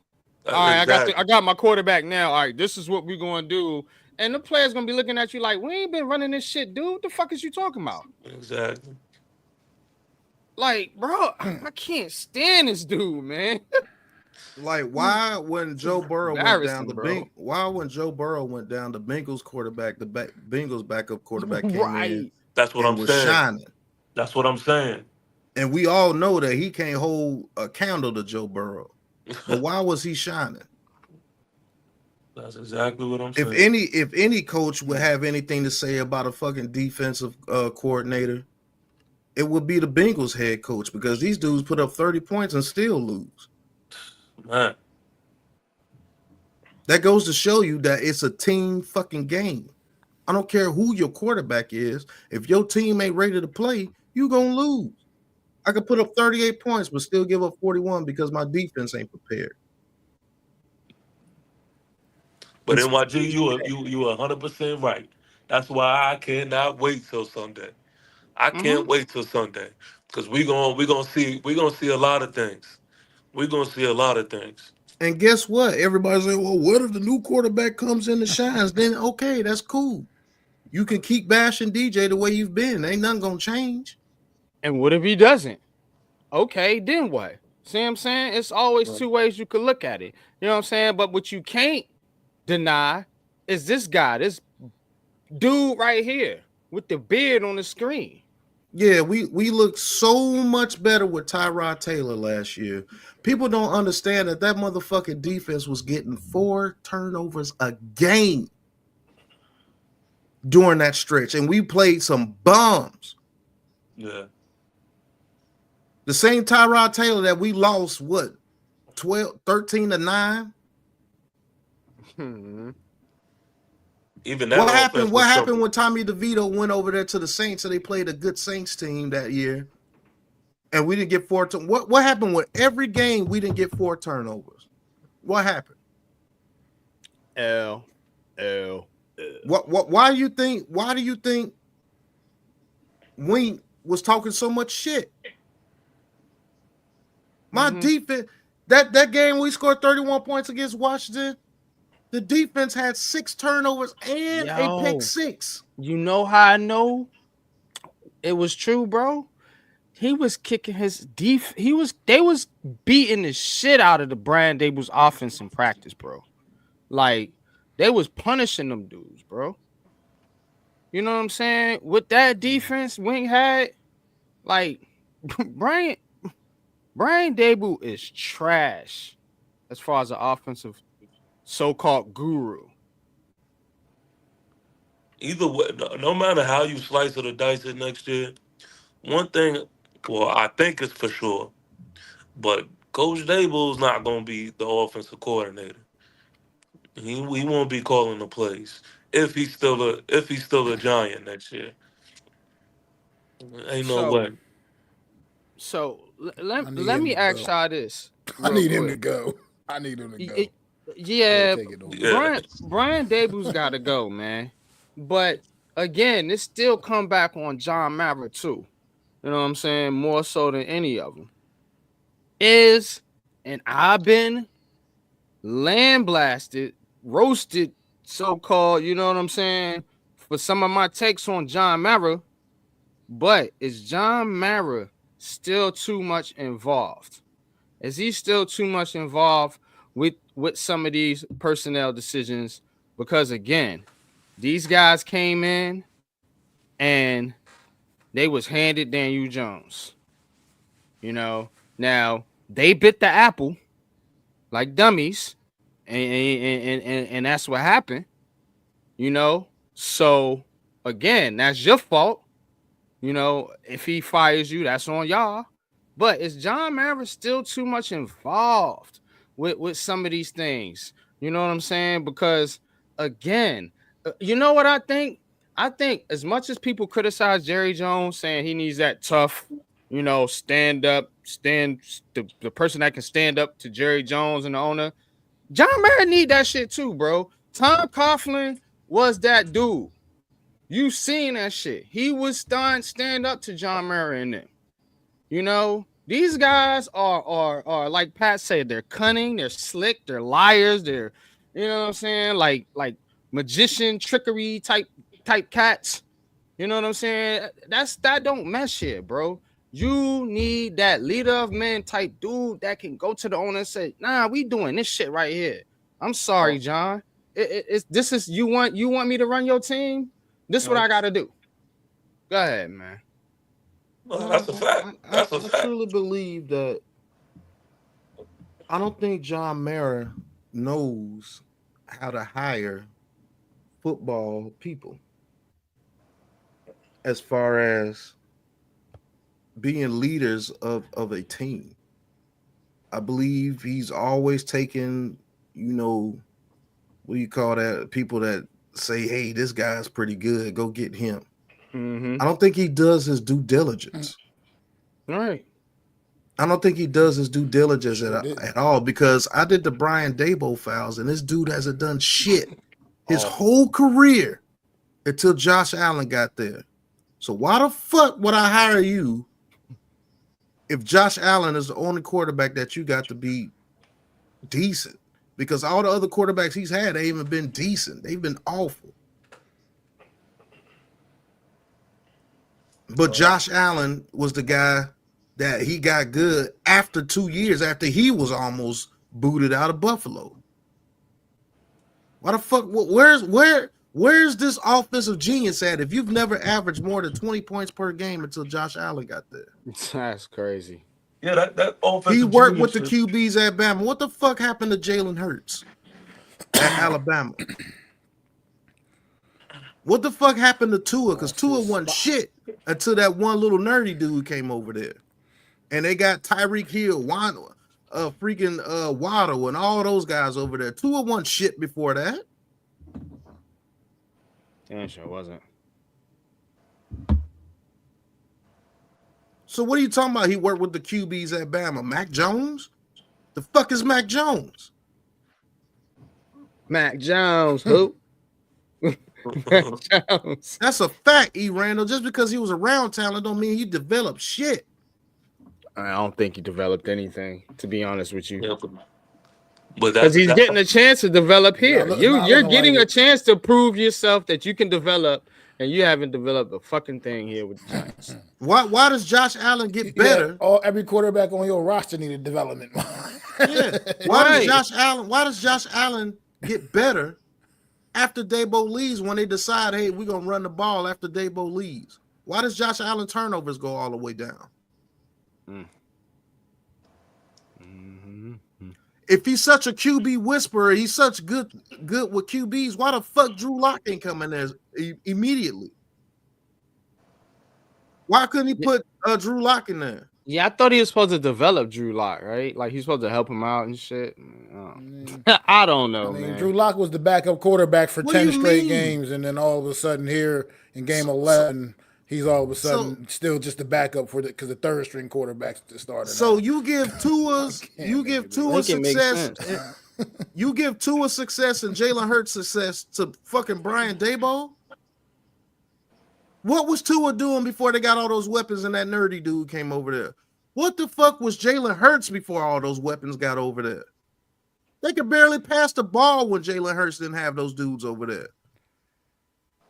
All right, Exactly. I got my quarterback now. All right, this is what we're gonna do. And the player's gonna be looking at you like, we ain't been running this shit, dude. What the fuck is you talking about? Exactly. Like, bro, I can't stand this dude, man. Like, why when Joe Burrow went down the Embarrassing, why when Joe Burrow went down, the Bengals quarterback, Bengals backup quarterback came in Right. That's what and I'm was saying. shining. That's what I'm saying. And we all know that he can't hold a candle to Joe Burrow. But why was he shining? That's exactly what I'm If saying. any coach would have anything to say about a fucking defensive coordinator, it would be the Bengals head coach, because these dudes put up 30 points and still lose. Man, That goes to show you that it's a team fucking game. I don't care who your quarterback is. If your team ain't ready to play, you gonna lose. I could put up 38 points but still give up 41 because my defense ain't prepared. but NYG, you 100% right. That's why I cannot wait till Sunday. I can't wait till Sunday because we gonna see a lot of things. We're gonna see a lot of things. And guess what? Everybody's like, well, what if the new quarterback comes in and shines? Then okay, that's cool. You can keep bashing DJ the way you've been. Ain't nothing gonna change. And what if he doesn't? Okay, then what? See what I'm saying? It's always two ways you could look at it. You know what I'm saying? But what you can't deny is this guy, this dude right here with the beard on the screen. Yeah, we looked so much better with Tyrod Taylor last year. People don't understand that motherfucking defense was getting 4 turnovers a game during that stretch, and we played some bombs. Yeah. The same Tyrod Taylor that we lost, 13-9? Even that What happened? offense What was happened something. when Tommy DeVito went over there to the Saints and they played a good Saints team that year, and we didn't get 4 turnovers? What happened with every game we didn't get 4 turnovers? What happened? Why do you think Wink was talking so much shit? My defense, that game we scored 31 points against Washington, the defense had 6 turnovers and a pick 6. You know how I know it was true, bro? He was kicking his they was beating the shit out of the Brian Daboll's offense in practice, bro. Like, they was punishing them dudes, bro. You know what I'm saying? With that defense Wing had, like, Brian Daboll is trash as far as the offensive so-called guru. Either way, no matter how you slice it or dice it next year, one thing, well, I think it's for sure, but Coach Daboll's not going to be the offensive coordinator. He won't be calling the plays if he's still a Giant next year. Ain't no way. So let me ask y'all this. I need him to go. I need him to go. Yeah, Yeah. Brian Daboll's got to go, man. But again, this still come back on John Mara too. You know what I'm saying? More so than any of them. And I've been lambasted, roasted, so-called, you know what I'm saying, for some of my takes on John Mara. But is John Mara still too much involved? Is he still too much involved with some of these personnel decisions? Because again, these guys came in and they was handed Daniel Jones. You know, now they bit the apple like dummies, and that's what happened. You know, so again, that's your fault. You know, if he fires you, that's on y'all. But is John Mara still too much involved with some of these things? You know what I'm saying? Because again, you know what I think? I think as much as people criticize Jerry Jones saying he needs that tough, you know, the person that can stand up to Jerry Jones and the owner, John Mara need that shit too, bro. Tom Coughlin was that dude. You seen that shit. He was stand up to John Mara in there. You know, These guys are like Pat said, they're cunning, they're slick, they're liars, they're you know what I'm saying, like magician trickery type cats. You know what I'm saying? That don't mess here, bro. You need that leader of men type dude that can go to the owner and say, "Nah, we doing this shit right here." I'm sorry, John. It's this is you want me to run your team? This is what I got to do. Go ahead, man. Well, that's a fact. That's a I fact. truly believe that I don't think John Mara knows how to hire football people as far as being leaders of a team. I believe he's always taken, what do you call that? People that say, hey, this guy's pretty good, go get him. Mm-hmm. I don't think he does his due diligence. All right. I don't think he does his due diligence at all, because I did the Brian Daboll files, and this dude hasn't done shit his whole career until Josh Allen got there. So why the fuck would I hire you if Josh Allen is the only quarterback that you got to be decent? Because all the other quarterbacks he's had, they haven't been decent. They've been awful. But Josh Allen was the guy that he got good after 2 years, after he was almost booted out of Buffalo. Why the fuck? Where's this offensive genius at if you've never averaged more than 20 points per game until Josh Allen got there? That's crazy. Yeah, that offensive. He worked with the QBs at Bama. What the fuck happened to Jalen Hurts at Alabama? What the fuck happened to Tua? Because Tua wasn't shit until that one little nerdy dude came over there. And they got Tyreek Hill, Waddle, Waddle, and all those guys over there. Tua wasn't shit before that. Yeah, sure wasn't. So what are you talking about? He worked with the QBs at Bama. Mac Jones? The fuck is Mac Jones? Mac Jones, who? Mac Jones. That's a fact, E. Randall. Just because he was around talent don't mean he developed shit. I don't think he developed anything, to be honest with you. Yeah, but because he's getting a chance to develop here. You're getting a chance to prove yourself that you can develop, and you haven't developed a fucking thing here with the Giants. Why does Josh Allen get better? Yeah, every quarterback on your roster needed development. Yeah. Why does Josh Allen get better after Daboll leaves when they decide, hey, we're gonna run the ball after Daboll leaves? Why does Josh Allen turnovers go all the way down? If he's such a QB whisperer, he's such good with QBs, why the fuck Drew Lock ain't coming there immediately? Why couldn't he put Drew Lock in there? Yeah, I thought he was supposed to develop Drew Lock, right? Like he's supposed to help him out and shit. I don't know, man. Drew Lock was the backup quarterback for 10 straight games, and then all of a sudden here in game 11, he's all of a sudden still just the backup because the third string quarterback's the starter. So you give Tua success. You give Tua success and Jalen Hurts success to fucking Brian Daboll? What was Tua doing before they got all those weapons and that nerdy dude came over there? What the fuck was Jalen Hurts before all those weapons got over there? They could barely pass the ball when Jalen Hurts didn't have those dudes over there.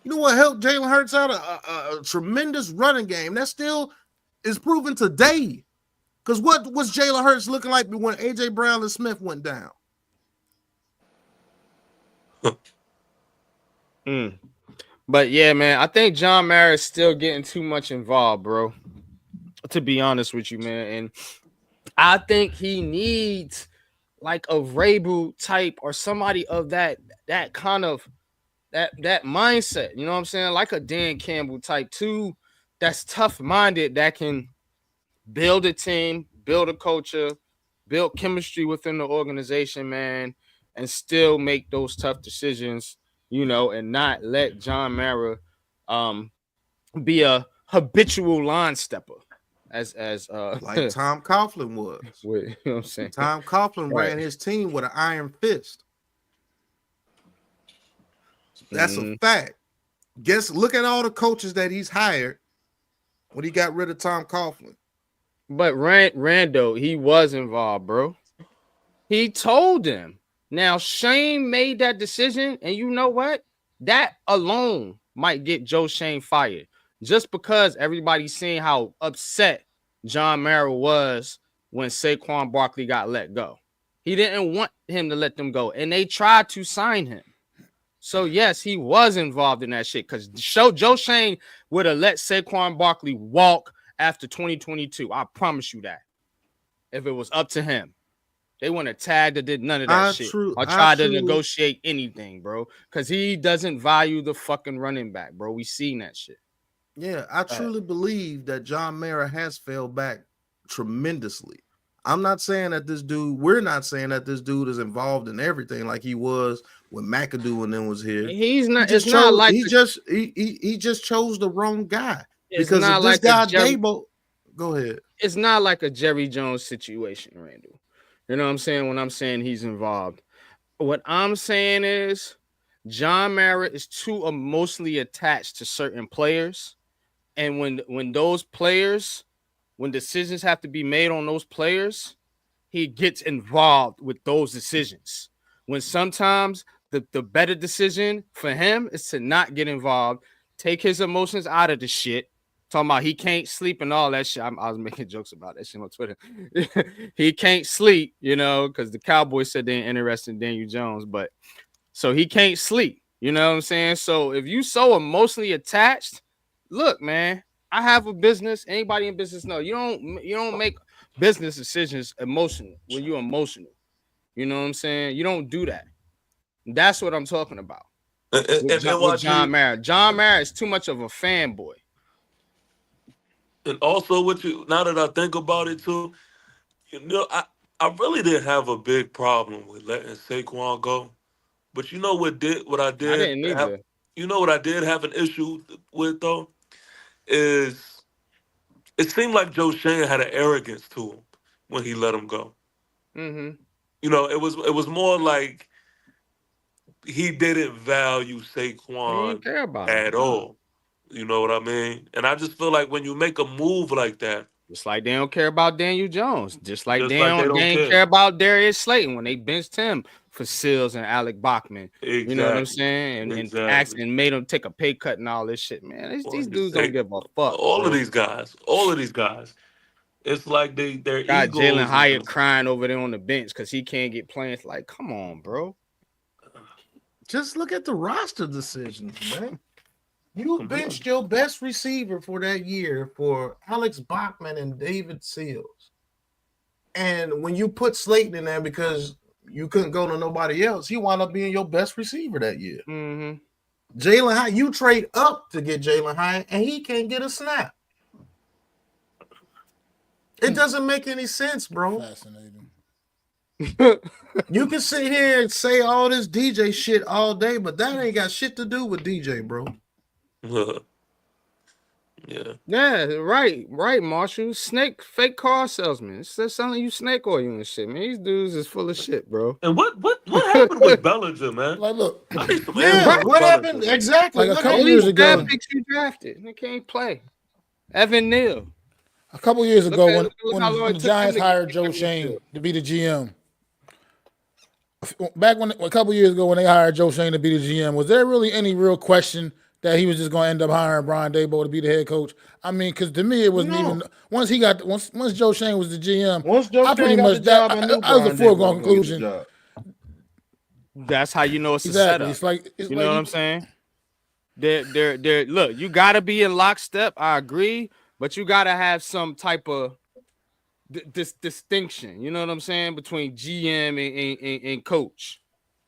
You know what helped Jalen Hurts out? A tremendous running game. That still is proven today. Because what was Jalen Hurts looking like when A.J. Brown and Smith went down? But yeah, man, I think John Mara is still getting too much involved, bro. To be honest with you, man. And I think he needs like a Vrabel type or somebody of that kind of that mindset. You know what I'm saying? Like a Dan Campbell type too. That's tough-minded, that can build a team, build a culture, build chemistry within the organization, man, and still make those tough decisions, you know, and not let John Mara be a habitual line stepper as like Tom Coughlin was. You know what I'm saying? Tom Coughlin ran his team with an iron fist. That's a fact. Look at all the coaches that he's hired when he got rid of Tom Coughlin. But Rando, he was involved, bro. He told him. Now Shane made that decision, and you know what? That alone might get Joe Shane fired, just because everybody's seeing how upset John Mara was when Saquon Barkley got let go. He didn't want him to let them go, and they tried to sign him. So yes, he was involved in that shit because Joe Shane would have let Saquon Barkley walk after 2022. I promise you that. If it was up to him, they wouldn't have tagged or did none of that shit or tried to negotiate anything, bro. Because he doesn't value the fucking running back, bro. We seen that shit. Yeah, I truly believe that John Mara has fell back tremendously. I'm not saying that this dude, we're not saying that this dude is involved in everything like he was when McAdoo when them was here. He's not. He just chose the wrong guy. Because if this guy Dabo, go ahead. It's not like a Jerry Jones situation, Randall. You know what I'm saying? When I'm saying he's involved, what I'm saying is John Mara is too emotionally attached to certain players, and when those players, when decisions have to be made on those players, he gets involved with those decisions. When sometimes the better decision for him is to not get involved, take his emotions out of the shit. Talking about he can't sleep and all that shit. I was making jokes about that shit on Twitter. He can't sleep, you know, because the Cowboys said they ain't interested in Daniel Jones, but so he can't sleep. You know what I'm saying? So if you so emotionally attached, look, man, I have a business. Anybody in business know you don't make business decisions emotional when you're emotional. You know what I'm saying? You don't do that. That's what I'm talking about. With John Mara. John Mara is too much of a fanboy. And also, now that I think about it too, you know, I really didn't have a big problem with letting Saquon go, but you know what I didn't either. You know what I did have an issue with though is it seemed like Joe Shane had an arrogance to him when he let him go. Mm-hmm. You know, it was more like he didn't value Saquon at all. You know what I mean? And I just feel like when you make a move like that, just like they don't care about Daniel Jones, just like they don't care about Darius Slayton when they benched him for Sills and Alec Bachman. Exactly. You know what I'm saying? And made him take a pay cut and all this shit, man. These dudes don't give a fuck. All of these guys. It's like they're got Jalen Hyatt crying over there on the bench because he can't get playing. It's like, come on, bro. Just look at the roster decisions, man. You benched your best receiver for that year for Alex Bachman and David Sills. And when you put Slayton in there because you couldn't go to nobody else, he wound up being your best receiver that year. Mm-hmm. Jalen Hyatt, you trade up to get Jalen Hyatt, and he can't get a snap. It doesn't make any sense, bro. Fascinating. You can sit here and say all this DJ shit all day, but that ain't got shit to do with DJ, bro. Yeah, right, Marshall. Fake car salesman. It's selling you snake oil and shit, man. These dudes is full of shit, bro. And what happened with Bellinger, man? Like, look, what happened exactly? Like a couple years ago, picks you drafted, they can't play. Evan Neal. A couple years ago, when the Giants hired Joe Shane to be the GM. Back a couple years ago when they hired Joe Shane to be the GM, was there really any real question that he was just going to end up hiring Brian Daboll to be the head coach? I mean, because to me it wasn't even once Joe Shane was the GM. I pretty much that was a foregone conclusion. That's how you know it's a setup. It's you know what I'm saying? They're look. You got to be in lockstep. I agree, but you got to have some type of this distinction, you know what I'm saying, between GM and coach.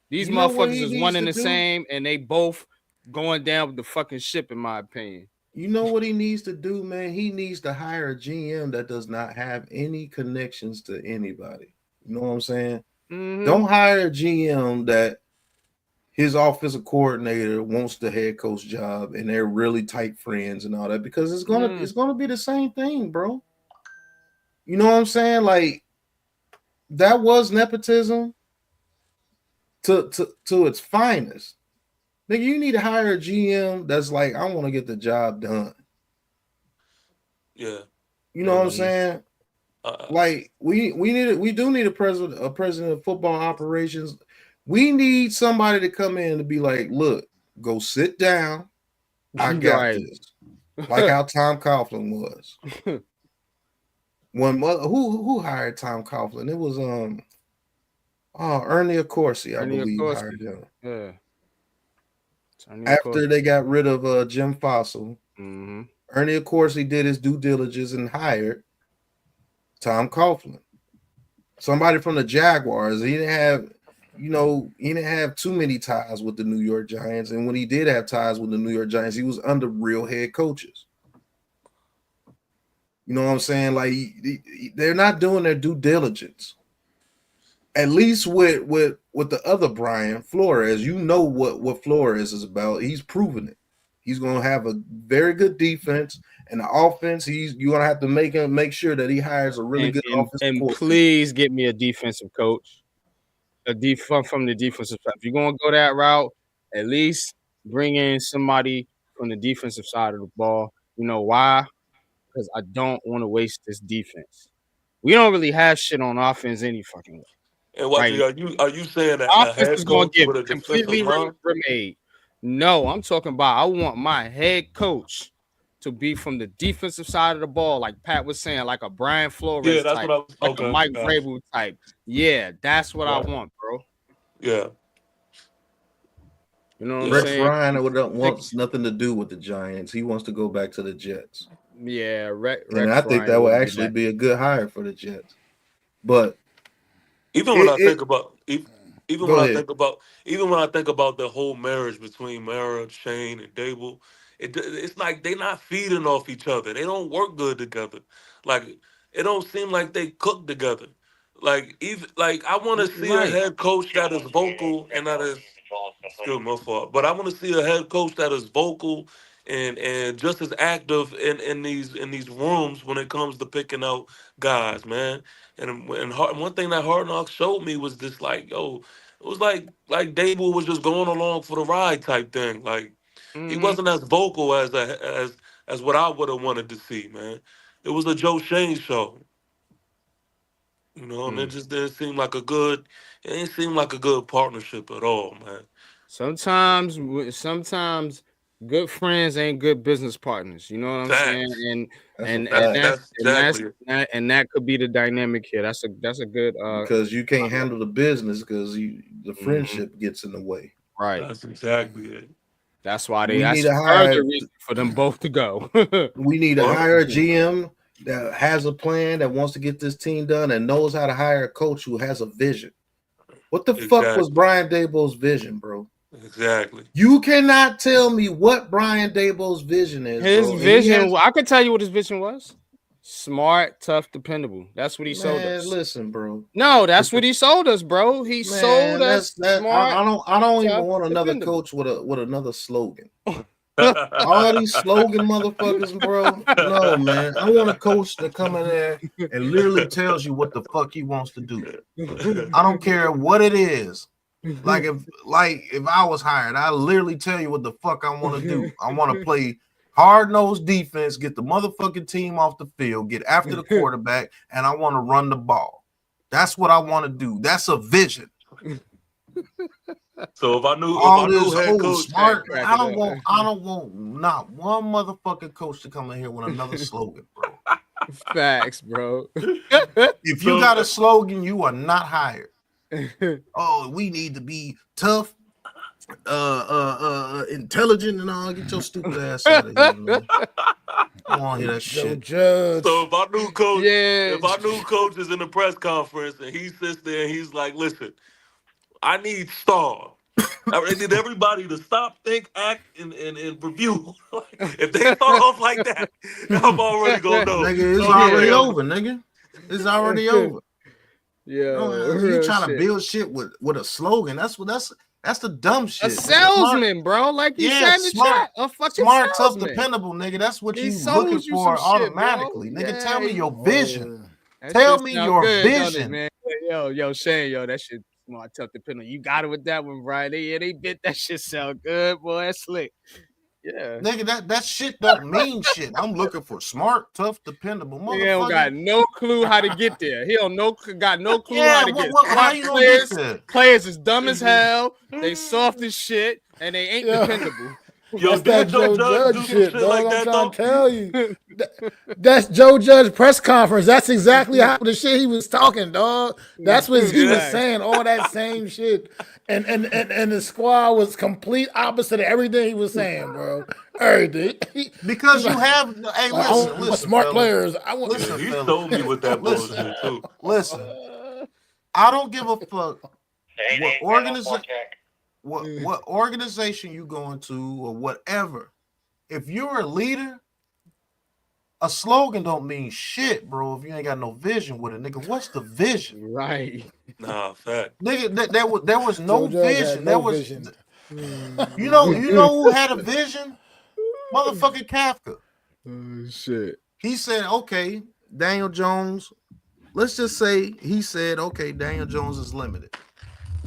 These motherfuckers is one and the same, and they both going down with the fucking ship, in my opinion. You know what he needs to do, man? He needs to hire a GM that does not have any connections to anybody. You know what I'm saying? Mm-hmm. Don't hire a GM that his offensive coordinator wants the head coach job and they're really tight friends and all that, because it's gonna be the same thing, bro. You know what I'm saying? Like, that was nepotism to its finest. Nigga, you need to hire a GM that's like, I want to get the job done. Yeah. You know what I'm saying? Like we do need a president of football operations. We need somebody to come in to be like, look, go sit down. I got Right. this. Like how Tom Coughlin was. When who hired Tom Coughlin? It was Ernie Accorsi, I believe, hired him. Yeah. After they got rid of Jim Fossil, Ernie Accorsi did his due diligence and hired Tom Coughlin. Somebody from the Jaguars. He didn't have too many ties with the New York Giants. And when he did have ties with the New York Giants, he was under real head coaches. You know what I'm saying? Like they're not doing their due diligence. At least with the other Brian Flores, you know what Flores is about. He's proven it. He's going to have a very good defense, and the offense. You're going to have to make sure that he hires a really good offensive and please get me a defensive coach, from the defensive side. If you're going to go that route, at least bring in somebody from the defensive side of the ball. You know why? Because I don't want to waste this defense. We don't really have shit on offense any fucking way. And what are you saying that offense is going to get completely remade? No, I'm talking about I want my head coach to be from the defensive side of the ball, like Pat was saying, like a Brian Flores type, like a Mike Vrabel type. Yeah, that's what I want, bro. Yeah. You know what Rex I'm saying? Ryan wants nothing to do with the Giants. He wants to go back to the Jets. Yeah, and I think that would actually be a good hire for the Jets. But even when I think about the whole marriage between Mara, Shane, and Dable, it's like they're not feeding off each other. They don't work good together. Like it don't seem like they cook together. Like I want to see a head coach that is vocal and that is still my fault. But I want to see a head coach that is vocal and just as active in these rooms when it comes to picking out guys, man. And one thing that Hard Knocks showed me was this, like, it was like Dable was just going along for the ride type thing. Like he wasn't as vocal as what I would have wanted to see, man. It was a Joe Shane show. You know, and it just didn't seem like a good partnership at all, man. Sometimes good friends ain't good business partners. You know what I'm saying? And that could be the dynamic here. That's a good because you can't handle the business because the friendship gets in the way. Right. That's exactly it. That's why that's further reason for them both to go. We need to hire a GM that has a plan, that wants to get this team done, and knows how to hire a coach who has a vision. What the fuck was Brian Dable's vision, bro? Exactly. You cannot tell me what Brian Dable's vision is. His vision, I could tell you what his vision was. Smart, tough, dependable. That's what he sold us. Listen, bro. No, that's what he sold us, bro. He sold us smart. I don't even want another coach with another slogan. All these slogan motherfuckers, bro. No, man. I want a coach to come in there and literally tells you what the fuck he wants to do. I don't care what it is. Like if I was hired, I literally tell you what the fuck I want to do. I want to play hard-nosed defense, get the motherfucking team off the field, get after the quarterback, and I want to run the ball. That's what I want to do. That's a vision. So if I knew head coach, smart, I don't want not one motherfucking coach to come in here with another slogan, bro. Facts, bro. If you got a slogan, you are not hired. Oh, we need to be tough, intelligent, and all. Get your stupid ass out of here, man. I want to hear that shit. So if I knew coach is in the press conference and he sits there and he's like, "Listen, I need star. I need everybody to stop, think, act, and review." If they start off like that, I'm already gonna know. Nigga, it's already over, nigga. It's already over. Yeah, you trying to build shit with a slogan? That's the dumb shit. A salesman, bro. Like you said in the chat, a fucking smart, salesman. tough, dependable, nigga. That's what you looking for automatically, shit, nigga. Tell me your vision. Tell me your vision, man. Yo, Shane, that shit smart, tough, dependable. You got it with that one, Brian. They bit that shit sound good, boy. That's slick. Yeah. Nigga, that shit don't mean shit. I'm looking for smart, tough, dependable He don't motherfucker. got no clue how to get there. He don't know, got no clue Yeah, how to get. how Smart you gonna get players, there? players is dumb as hell. They soft as shit, and they ain't dependable. Yo, That's that did Joe Joe Judge do Judge some shit, shit dog. like I'm that trying though? to tell you. That's Joe Judge press conference. That's exactly how the shit he was talking, dog. That's what he was Yeah. saying. All that same shit. And the squad was complete opposite of everything he was saying, bro. Everything. Because He's you like, have hey, I listen, want listen, smart fellas. players. I want Listen, He fellas. showed me with that Listen. bullshit too. Listen, I don't give a fuck what organization you going to or whatever. If you're a leader, a slogan don't mean shit, bro. If you ain't got no vision with it, nigga, what's the vision? Right. Nah, fact. Nigga, there was no Joe Judge had vision. no There was vision. you know who had a vision? Motherfucking Kafka. Oh, shit. He said, okay, Daniel Jones. Let's just say he said, okay, Daniel Jones is limited.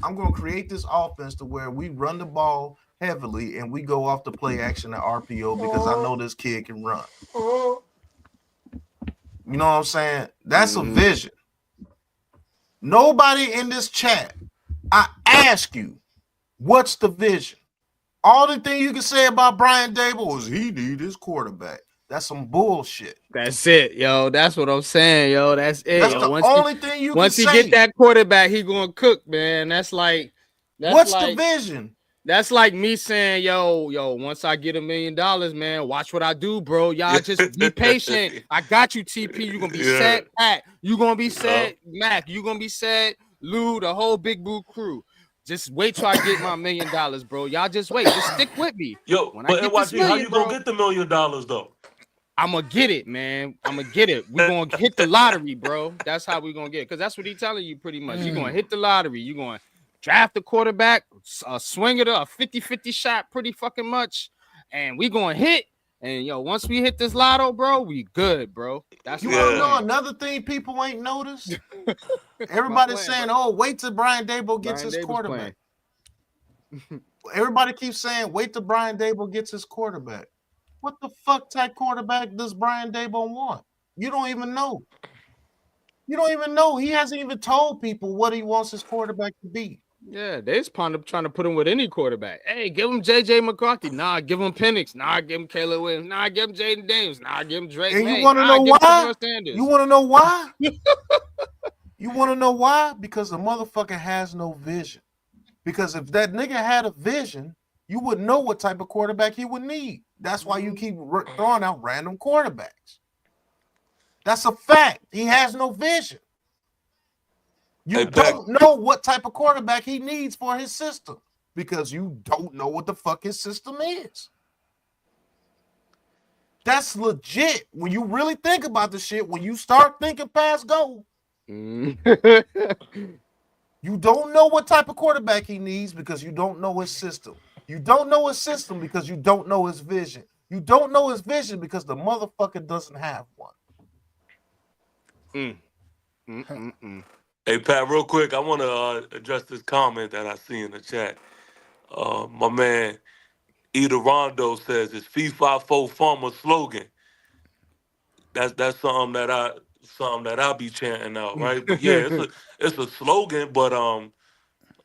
I'm going to create this offense to where we run the ball heavily and we go off the play action at RPO because I know this kid can run. You know what I'm saying? That's a vision. Nobody in this chat, I ask you, what's the vision? All the thing you can say about Brian Dable is he need his quarterback. That's some bullshit. That's it, yo. That's what I'm saying, yo. That's it. That's yo. the only thing you once can he say. get that quarterback, he gonna cook, man. What's the vision? That's like me saying, yo, once I get $1 million, man, watch what I do, bro. Y'all just be patient. I got you, TP. You're gonna be set, Pat. You're gonna be set, Mac. You're gonna be set, Lou, the whole Big Boo crew. Just wait till I get my $1 million, bro. Y'all just wait. Just stick with me. Yo, when but I get this NYG, how million, you gonna bro, get the $1 million though? I'm gonna get it, man. I'm gonna get it. We're gonna hit the lottery, bro. That's how we're gonna get it. Because that's what he's telling you pretty much. You're gonna hit the lottery. You're gonna draft the quarterback, swing it a 50-50 shot pretty fucking much. And we gonna hit. And once we hit this lotto, bro, we good, bro. That's You what want to I'm know saying. another thing people ain't noticed? Everybody's saying, "Oh, wait till Brian Dable gets his quarterback." Everybody keeps saying, "Wait till Brian Dable gets his quarterback." What the fuck type quarterback does Brian Dable want? You don't even know. You don't even know. He hasn't even told people what he wants his quarterback to be. Yeah, they just trying to put him with any quarterback. Hey, give him JJ McCarthy. Nah, give him Penix. Nah, give him Caleb Williams. Nah, give him Jaden Daniels. Nah, give him Drake And May. you want to know why? You want to know why? You want to know why? Because the motherfucker has no vision. Because if that nigga had a vision, you would know what type of quarterback he would need. That's why you keep throwing out random quarterbacks. That's a fact. He has no vision. You don't know what type of quarterback he needs for his system because you don't know what the fuck his system is. That's legit. When you really think about the shit, when you start thinking past go, you don't know what type of quarterback he needs because you don't know his system. You don't know his system because you don't know his vision. You don't know his vision because the motherfucker doesn't have one. Hey, Pat, real quick, I want to address this comment that I see in the chat. My man, Ida Rondo says it's FIFA Farmer slogan. That's something that I be chanting out, right? But yeah, it's a slogan, but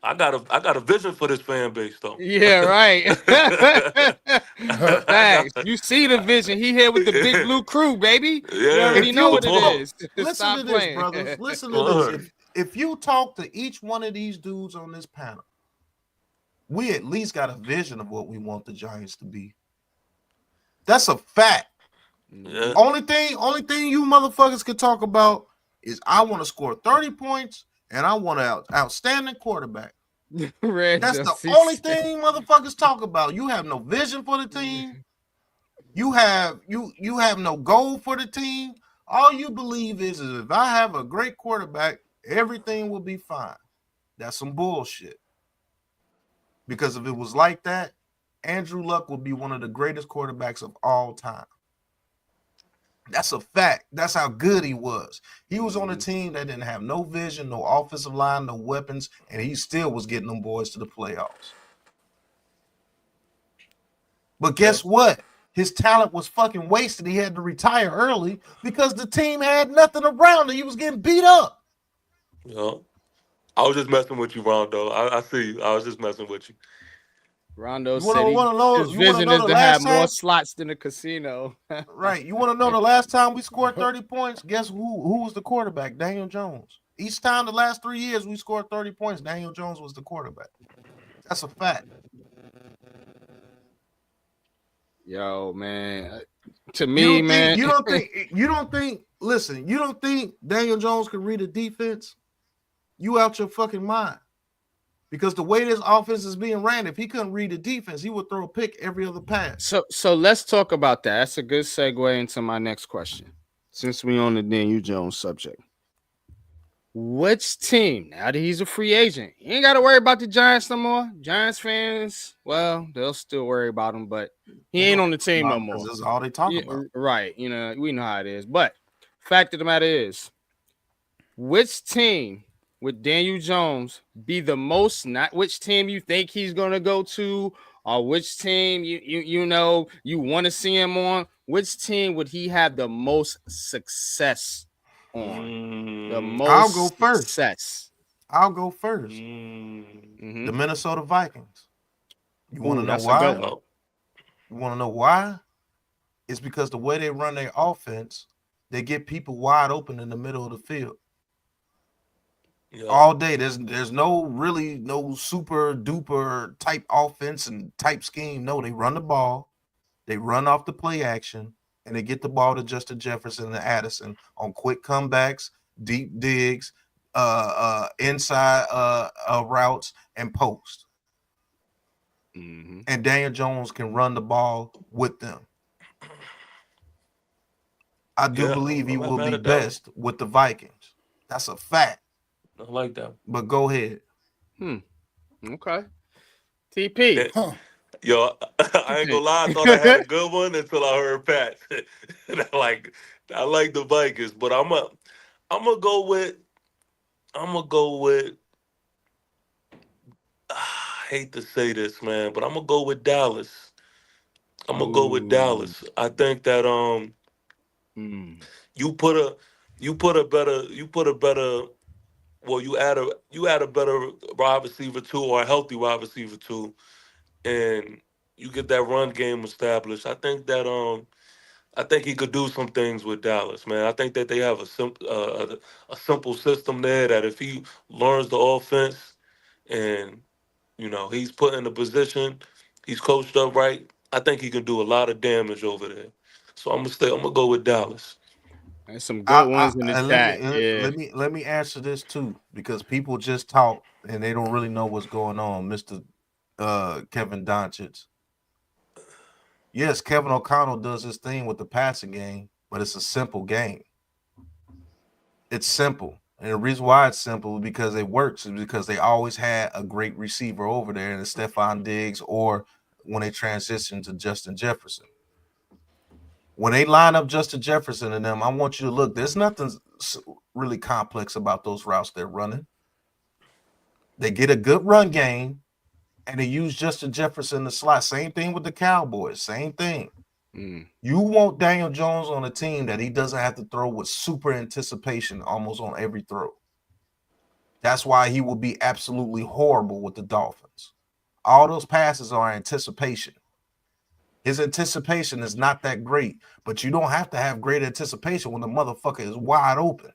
I got a vision for this fan base though. Yeah, right. Thanks. You see the vision. He here with the Big Blue crew, baby. Yeah, you already know what it is. Listen Stop to playing. this, brothers. Listen to this. If you talk to each one of these dudes on this panel, we at least got a vision of what we want the Giants to be. That's a fact. Yeah. Only thing you motherfuckers could talk about is I want to score 30 points and I want an outstanding quarterback. That's the only thing motherfuckers talk about. You have no vision for the team. You have no goal for the team. All you believe is if I have a great quarterback, everything will be fine. That's some bullshit. Because if it was like that, Andrew Luck would be one of the greatest quarterbacks of all time. That's a fact. That's how good he was. He was on a team that didn't have no vision, no offensive line, no weapons, and he still was getting them boys to the playoffs. But guess what? His talent was fucking wasted. He had to retire early because the team had nothing around him. He was getting beat up. Yeah. I was just messing with you, Rondo. I see you. I was just messing with you. Rondo You said his vision is to have more slots than a casino. Right. You want to know the last time we scored 30 points? Guess who was the quarterback? Daniel Jones. Each time the last 3 years we scored 30 points, Daniel Jones was the quarterback. That's a fact. Yo, man. To me, you don't think Daniel Jones can read a defense? You out your fucking mind. Because the way this offense is being ran, if he couldn't read the defense, he would throw a pick every other pass. So let's talk about that. That's a good segue into my next question. Since we on the Daniel Jones subject. Which team, now that he's a free agent, you ain't got to worry about the Giants no more. Giants fans, well, they'll still worry about him, but he ain't on the team no more. This is all they talk about. Right. You know, we know how it is. But fact of the matter is, which team would Daniel Jones be the most, not which team you think he's going to go to, or which team you know you want to see him on, which team would he have the most success on? The most I'll go first. Success. I'll go first. The Minnesota Vikings. You want to know why? You want to know why? It's because the way they run their offense, they get people wide open in the middle of the field. Yeah. All day. There's no super duper type offense and type scheme. No, they run the ball, they run off the play action, and they get the ball to Justin Jefferson and Addison on quick comebacks, deep digs, inside routes, and post. And Daniel Jones can run the ball with them. I do believe he will be best with the Vikings. That's a fact. I like that. But go ahead. Okay. TP. Yo, I ain't gonna lie. I thought I had a good one until I heard Pat. I like the Vikings, but I'm gonna go with. I hate to say this, man, but I'm gonna go with Dallas. I'm gonna go with Dallas. I think that you put a better. Well, you add a better wide receiver too, or a healthy wide receiver too, and you get that run game established. I think he could do some things with Dallas, man. I think that they have a simple system there that if he learns the offense and he's put in a position, he's coached up right, I think he can do a lot of damage over there. So I'm gonna go with Dallas. There's some good ones in the chat. Let me answer this too, because people just talk and they don't really know what's going on, Mr. Kevin Doncic. Yes, Kevin O'Connell does his thing with the passing game, but it's a simple game. It's simple. And the reason why it's simple is because it works, is because they always had a great receiver over there, and it's Stephon Diggs, or when they transition to Justin Jefferson. When they line up Justin Jefferson and them, I want you to look. There's nothing really complex about those routes they're running. They get a good run game, and they use Justin Jefferson in the slot. Same thing with the Cowboys. Same thing. You want Daniel Jones on a team that he doesn't have to throw with super anticipation almost on every throw. That's why he will be absolutely horrible with the Dolphins. All those passes are anticipation. His anticipation is not that great, but you don't have to have great anticipation when the motherfucker is wide open.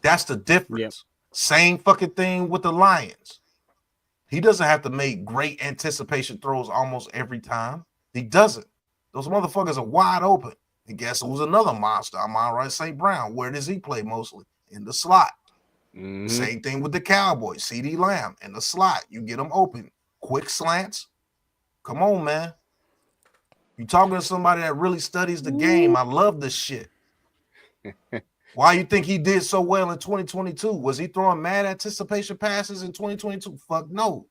That's the difference. Yep. Same fucking thing with the Lions. He doesn't have to make great anticipation throws almost every time. He doesn't. Those motherfuckers are wide open. And guess who's another monster? Amon-Ra St. Brown. Where does he play mostly? In the slot. Same thing with the Cowboys. CeeDee Lamb in the slot. You get them open. Quick slants. Come on, man. You talking to somebody that really studies the game. I love this shit. Why you think he did so well in 2022? Was he throwing mad anticipation passes in 2022? Fuck no.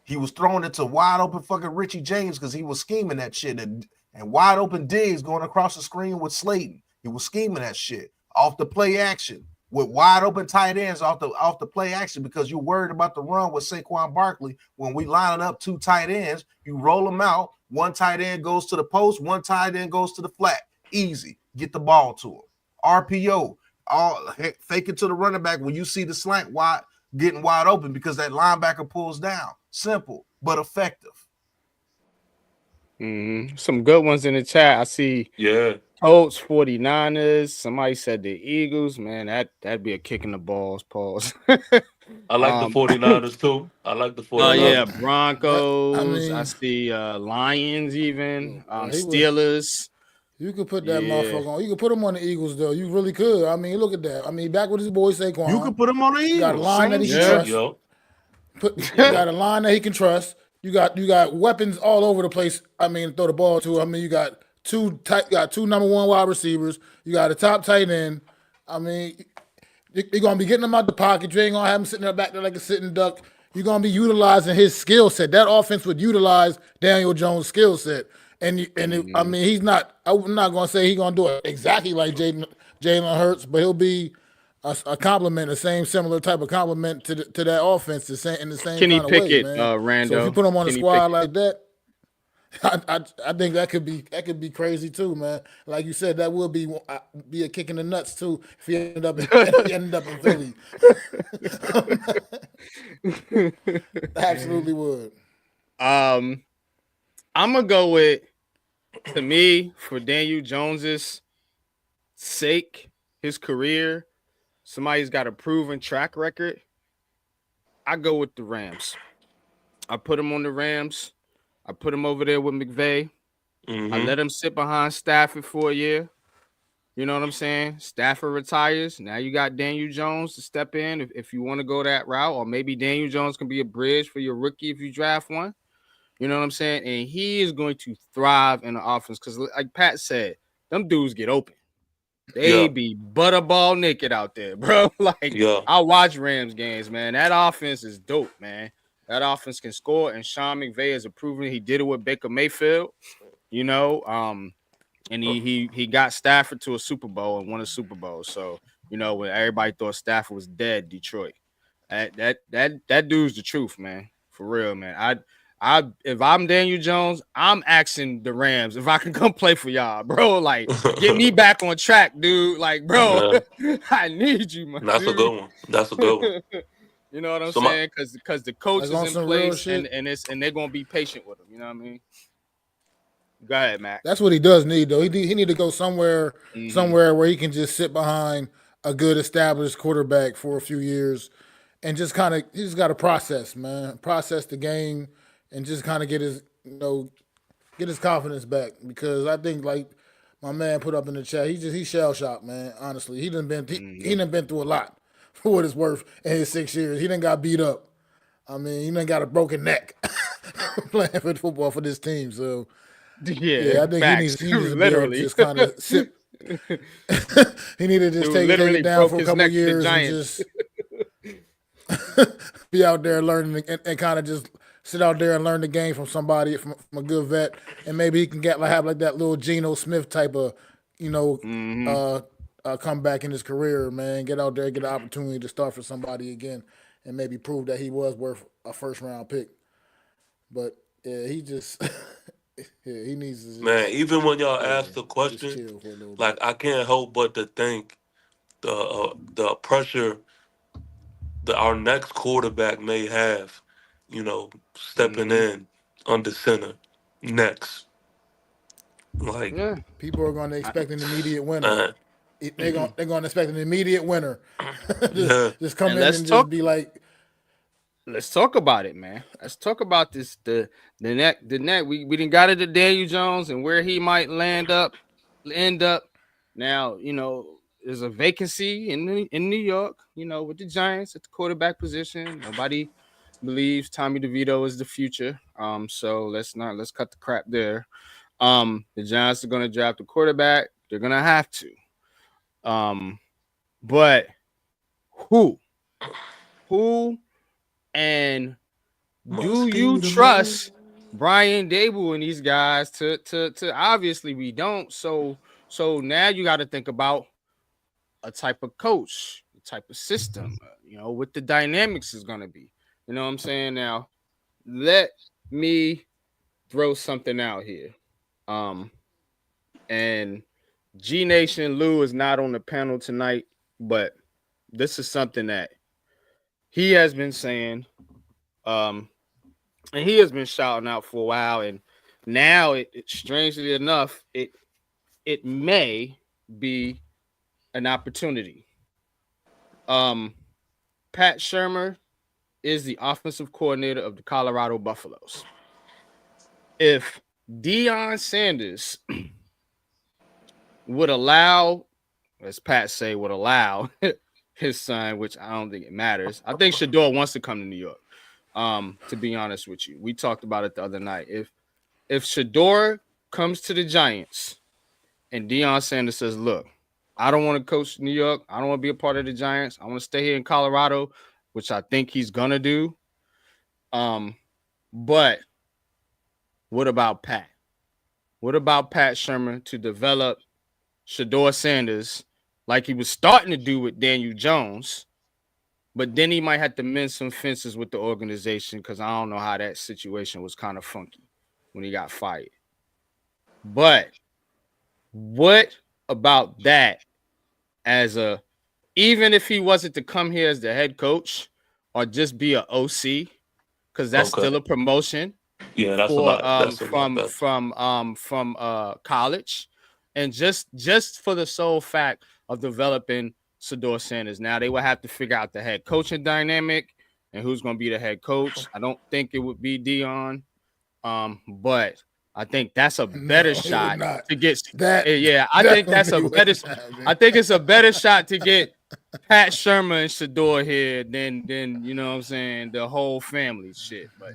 He was throwing it to wide open fucking Richie James because he was scheming that shit. And wide open Diggs going across the screen with Slayton. He was scheming that shit off the play action. with wide open tight ends off the play action because you're worried about the run with Saquon Barkley. When we line up 2 tight ends, you roll them out. One tight end goes to the post, one tight end goes to the flat. Easy. Get the ball to him. RPO. Fake it to the running back when you see the slant getting wide open because that linebacker pulls down. Simple, but effective. Some good ones in the chat. I see. Yeah. Colts, 49ers. Somebody said the Eagles. Man, that'd be a kick in the balls. Pause. I like the 49ers too. I like the 49ers. Oh yeah, Broncos. I mean- I see Lions even. he was- Steelers. You could put that motherfucker on. You could put him on the Eagles, though. You really could. I mean, look at that. I mean, back with his boy Saquon. You could put him on the Eagles. You got a line that he can trust. Yo. You got a line that he can trust. You got weapons all over the place. I mean, throw the ball to. I mean, you got two number 1 wide receivers. You got a top tight end. I mean, you're gonna be getting him out the pocket. You ain't gonna have him sitting there back there like a sitting duck. You're gonna be utilizing his skill set. That offense would utilize Daniel Jones' skill set. I mean, he's not. I'm not gonna say he's gonna do it exactly like Jalen Hurts, but he'll be a compliment, the same similar type of compliment to that offense, in the same Kenny kind of way, Pickett, man. Rando. So if you put him on the Kenny squad Pickett. like that, I think that could be crazy too, man. Like you said, that would be a kick in the nuts too if he ended up in Philly. Absolutely would. I'm gonna go with, to me, for Daniel Jones's sake, his career, somebody's got a proven track record. I go with the Rams. I put him on the Rams. I put him over there with McVay. I let him sit behind Stafford for a year. You know what I'm saying? Stafford retires. Now you got Daniel Jones to step in if you want to go that route, or maybe Daniel Jones can be a bridge for your rookie if you draft one. You know what I'm saying? And he is going to thrive in the offense because, like Pat said, them dudes get open. They be butterball naked out there, bro. I watch Rams games, man. That offense is dope, man. That offense can score, and Sean McVay has proven he did it with Baker Mayfield. You know, and he got Stafford to a Super Bowl and won a Super Bowl. So, you know, when everybody thought Stafford was dead, Detroit. That dude's the truth, man. For real, man. If I'm Daniel Jones, I'm asking the Rams if I can come play for y'all, bro. Like, get me back on track, dude. Like, bro, I need you, man. That's a good one. That's a good one. You know what I'm saying? Because the coach is in place and they're gonna be patient with him. You know what I mean? Go ahead, Matt. That's what he does need, though. He need to go somewhere where he can just sit behind a good established quarterback for a few years and just he just got to process the game and just kind of get his confidence back, because I think, like my man put up in the chat, he's shell shocked, man. Honestly, he done been through a lot for what it's worth in his 6 years. He done got beat up. I mean, he done got a broken neck playing for football for this team. So I think he needs to literally just kind of sit. He needed to just take it down for a couple of years and just be out there learning and kind of just sit out there and learn the game from somebody, from a good vet, and maybe he can have like that little Geno Smith type of, comeback in his career, man. Get out there, get an opportunity to start for somebody again, and maybe prove that he was worth a first-round pick. But he just he needs to just, man. Even when y'all ask the question, like, I can't help but to think the pressure that our next quarterback may have, stepping in under center next. Like, people are going to expect an immediate winner. They're going to expect an immediate winner. just come in and just be like, let's talk about it, man. Let's talk about this. The net. We done got it to Daniel Jones and where he might end up. Now, there's a vacancy in New York, with the Giants at the quarterback position. Nobody believes Tommy DeVito is the future. So let's cut the crap there. The Giants are going to draft a quarterback. They're going to have to. But who and do you trust Brian Daboll and these guys to obviously we don't. So now you got to think about a type of coach, a type of system, what the dynamics is going to be. You know what I'm saying? Now, let me throw something out here. And G Nation Lou is not on the panel tonight, but this is something that he has been saying, and he has been shouting out for a while. And now, strangely enough, it may be an opportunity. Pat Shurmur is the offensive coordinator of the Colorado Buffaloes. If Deion Sanders would allow, as Pat say, would allow his son, which I don't think it matters. I think Shador wants to come to New York. To be honest with you, we talked about it the other night. If Shador comes to the Giants and Deion Sanders says, look, I don't want to coach New York. I don't want to be a part of the Giants. I want to stay here in Colorado, which I think he's going to do. But what about Pat? What about Pat Shurmur to develop Shador Sanders like he was starting to do with Daniel Jones, but then he might have to mend some fences with the organization because I don't know how that situation was kind of funky when he got fired. But what about that even if he wasn't to come here as the head coach or just be an OC, because that's still a promotion. Yeah, that's a lot. From college, and just for the sole fact of developing Shador Sanders. Now they will have to figure out the head coaching dynamic and who's going to be the head coach. I don't think it would be Deion, but I think that's a better shot to get that. Yeah, I think that's a better. I think it's a better shot to get Pat Shurmur and Shador here than you know what I'm saying, the whole family shit. But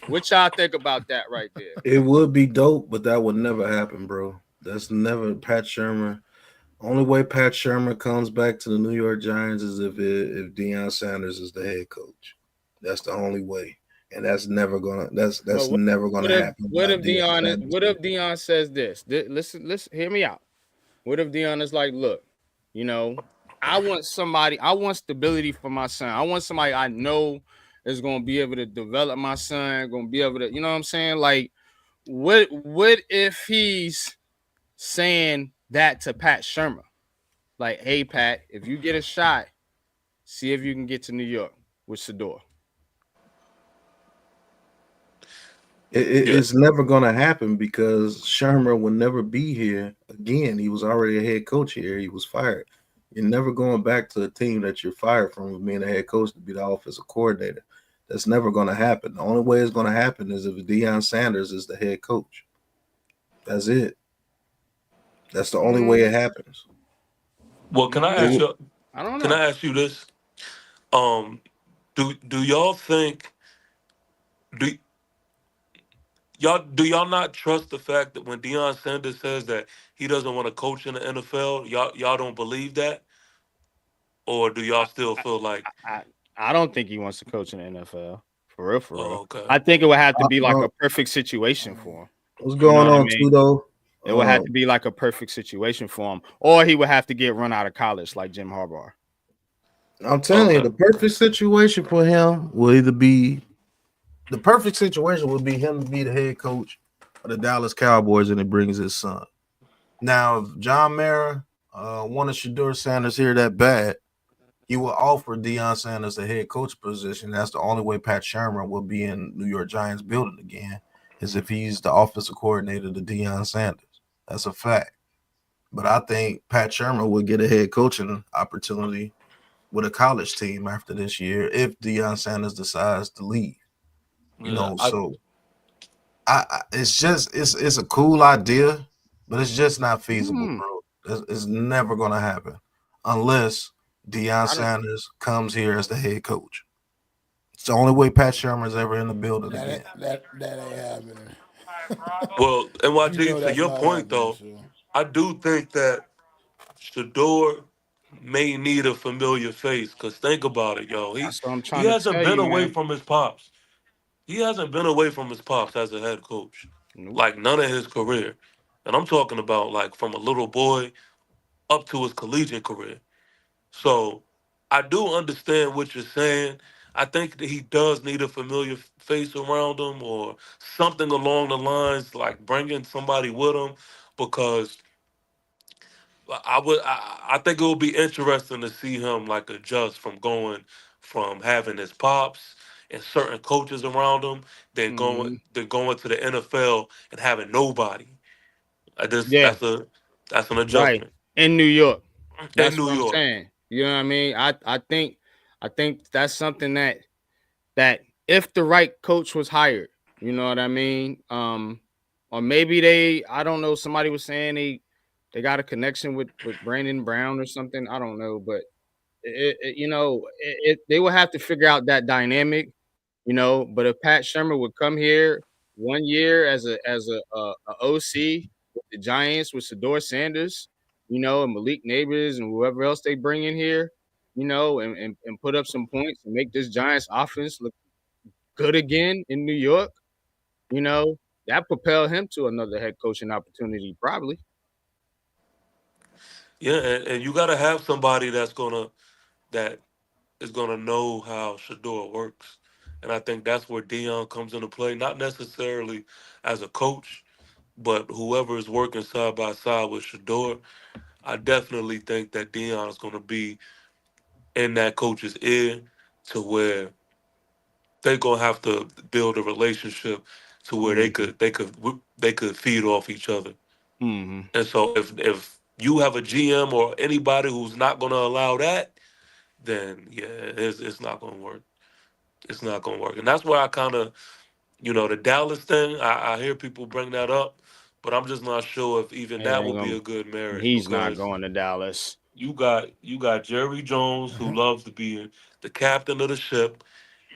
what y'all think about that right there? It would be dope, but that would never happen, bro. That's never Pat Shurmur. Only way Pat Shurmur comes back to the New York Giants is if Deion Sanders is the head coach. That's the only way, and that's never gonna. That's never gonna happen. What if Deion says this? Listen, hear me out. What if Deion is like, look, I want stability for my son. I want somebody I know is going to be able to develop my son, going to be able to, you know what I'm saying? Like, what if he's saying that to Pat Shurmur? Like, hey, Pat, if you get a shot, see if you can get to New York with Shador. It's never going to happen because Shurmur will never be here again. He was already a head coach here. He was fired. You're never going back to a team that you're fired from being a head coach to be the offensive coordinator. That's never going to happen. The only way it's going to happen is if Deion Sanders is the head coach. That's it. That's the only way it happens. Well, can I ask you? I don't know. Can I ask you this? Do y'all think? Do y'all not trust the fact that when Deion Sanders says that he doesn't want to coach in the NFL, y'all don't believe that? Or do y'all still feel like I don't think he wants to coach in the NFL. For real. Okay. I think it would have to be like a perfect situation for him. What's going on, Tudo? It would have to be like a perfect situation for him. Or he would have to get run out of college like Jim Harbaugh. I'm telling you, the perfect situation for him will either be the perfect situation would be him to be the head coach of the Dallas Cowboys and he brings his son. Now, if John Mara wanted Shador Sanders here that bad, he will offer Deion Sanders the head coach position. That's the only way Pat Shurmur will be in New York Giants building again, is if he's the offensive coordinator to Deion Sanders. That's a fact. But I think Pat Shurmur will get a head coaching opportunity with a college team after this year if Deion Sanders decides to leave. It's a cool idea, but it's just not feasible, bro. It's never gonna happen unless Deion Sanders comes here as the head coach. It's the only way Pat Shurmur is ever in the building again. That ain't happening. Well, NYG, to your point though, I do think that Shador may need a familiar face because think about it, yo. He hasn't been away from his pops. He hasn't been away from his pops as a head coach, like none of his career. And I'm talking about like from a little boy up to his collegiate career. So I do understand what you're saying. I think that he does need a familiar face around him or something along the lines like bringing somebody with him because I think it would be interesting to see him like adjust from going from having his pops and certain coaches around him Hmm. than going to the NFL and having nobody. Yeah, That's an right. adjustment In New York. in That's New what I'm York. saying. You know what I mean? I think that's something that if the right coach was hired, you know what I mean? Or maybe I don't know, somebody was saying they got a connection with Brandon Brown or something. I don't know, but they will have to figure out that dynamic, But if Pat Shermer would come here 1 year as a OC with the Giants with Shedeur Sanders, and Malik Nabers and whoever else they bring in here, and put up some points and make this Giants offense look good again in New York, you know, that propel him to another head coaching opportunity, probably. Yeah, and you got to have somebody that is gonna know how Shador works, and I think that's where Dion comes into play. Not necessarily as a coach, but whoever is working side by side with Shador, I definitely think that Dion is gonna be in that coach's ear to where they're gonna have to build a relationship to where Mm-hmm. they could feed off each other. Mm-hmm. And so if you have a GM or anybody who's not gonna allow that, then yeah, it's not gonna work. It's not gonna work. And that's why I kind of, the Dallas thing. I hear people bring that up, but I'm just not sure if even It that ain't would be gonna, a good marriage he's not because going to Dallas. you got Jerry Jones who Mhm. loves to be the captain of the ship,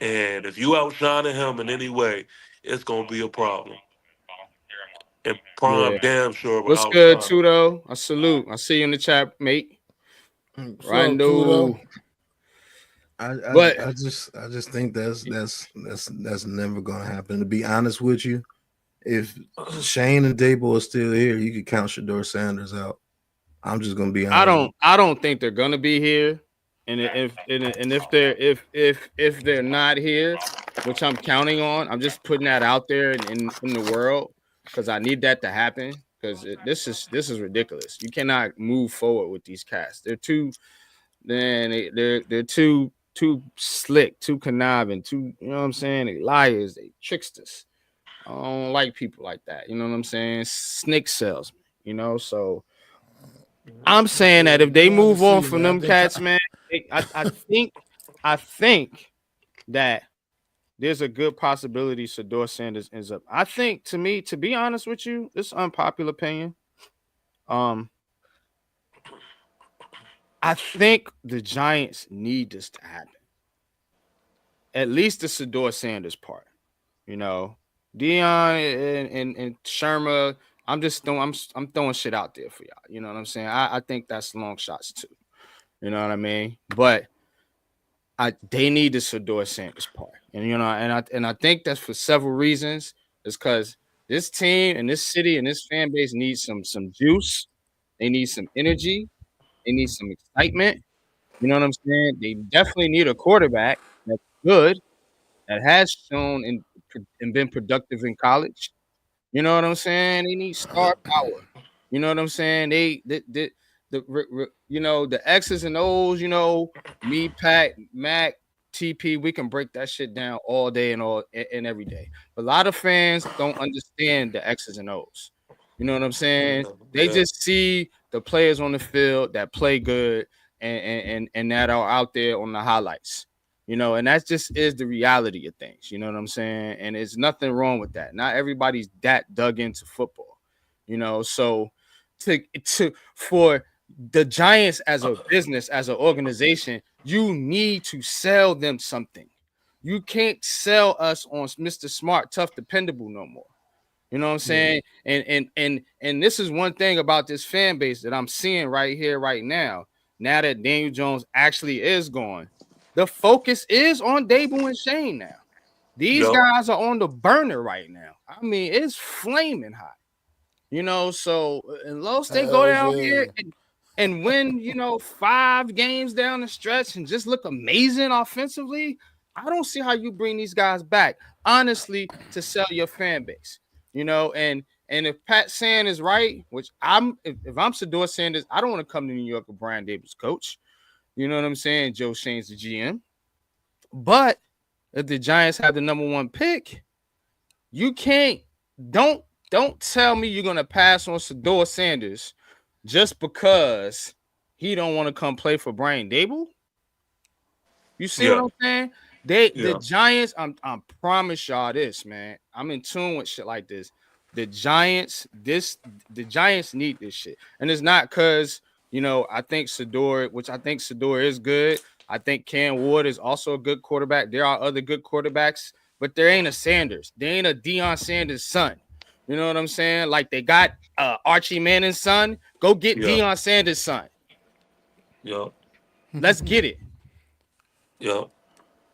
and if you outshining him in any way, it's gonna be a problem. And Yeah. Prime damn sure will What's good, outshine him. Tudo? I salute. I see you in the chat, mate. What's up, Tudo? Rondo. I, I But I just think that's never gonna happen. To be honest with you, if Shane and Dable are still here, you could count Shador Sanders out. I'm just gonna be I honest with don't I don't think they're gonna be here. And if they're not here, which I'm counting on, I'm just putting that out there in the world because I need that to happen because this is ridiculous. You cannot move forward with these cats. They're too man, they're too slick, too conniving, too, you know what I'm saying? They liars, they tricksters. I don't like people like that. You know what I'm saying? Snake salesman, so I'm saying that if they We'll have to move on see, from man. I them think. cats, man, I think that there's a good possibility Shedeur Sanders ends up. I think, to be honest with you, this unpopular opinion. Um, I think the Giants need this to happen. At least the Shedeur Sanders part. You know, Dion and Shermer. I'm throwing shit out there for y'all. You know what I'm saying? I think that's long shots too. You know what I mean? But they need the Shedeur Sanders part, and I think that's for several reasons. It's because this team and this city and this fan base needs some juice. They need some energy. They need some excitement. You know what I'm saying? They definitely need a quarterback that's good, that has shown and been productive in college. You know what I'm saying? They need star power. You know what I'm saying? The X's and O's. Me, Pat, Mac, TP. We can break that shit down all day and every day. But a lot of fans don't understand the X's and O's. You know what I'm saying? Yeah, They yeah. just see the players on the field that play good and that are out there on the highlights. And that just is the reality of things. You know what I'm saying? And there's nothing wrong with that. Not everybody's that dug into football. So for the Giants as a business, as an organization, you need to sell them something. You can't sell us on Mr. Smart, tough, dependable no more. You know what I'm saying? And this is one thing about this fan base that I'm seeing right here, right now. Now that Daniel Jones actually is gone, the focus is on Dable and Shane now. These Yep. guys are on the burner right now. I mean, it's flaming hot. So unless they go Hell down yeah. here and win, 5 games down the stretch and just look amazing offensively, I don't see how you bring these guys back, honestly, to sell your fan base. And if Pat Sand is right, which if I'm Shedeur Sanders, I don't want to come to New York with Brian Daboll's coach. You know what I'm saying? Joe Shane's the GM. But if the Giants have the #1 pick, you can't don't tell me you're gonna pass on Shedeur Sanders just because he don't want to come play for Brian Daboll. You see what I'm saying? The Giants, I'm promise y'all this, man. I'm in tune with shit like this. The Giants need this shit. And it's not because, I think Shedeur is good. I think Cam Ward is also a good quarterback. There are other good quarterbacks, but there ain't a Sanders. There ain't a Deion Sanders' son. You know what I'm saying? Like they got Archie Manning's son. Go get Deion Sanders' son. Yeah. Let's get it. Yeah.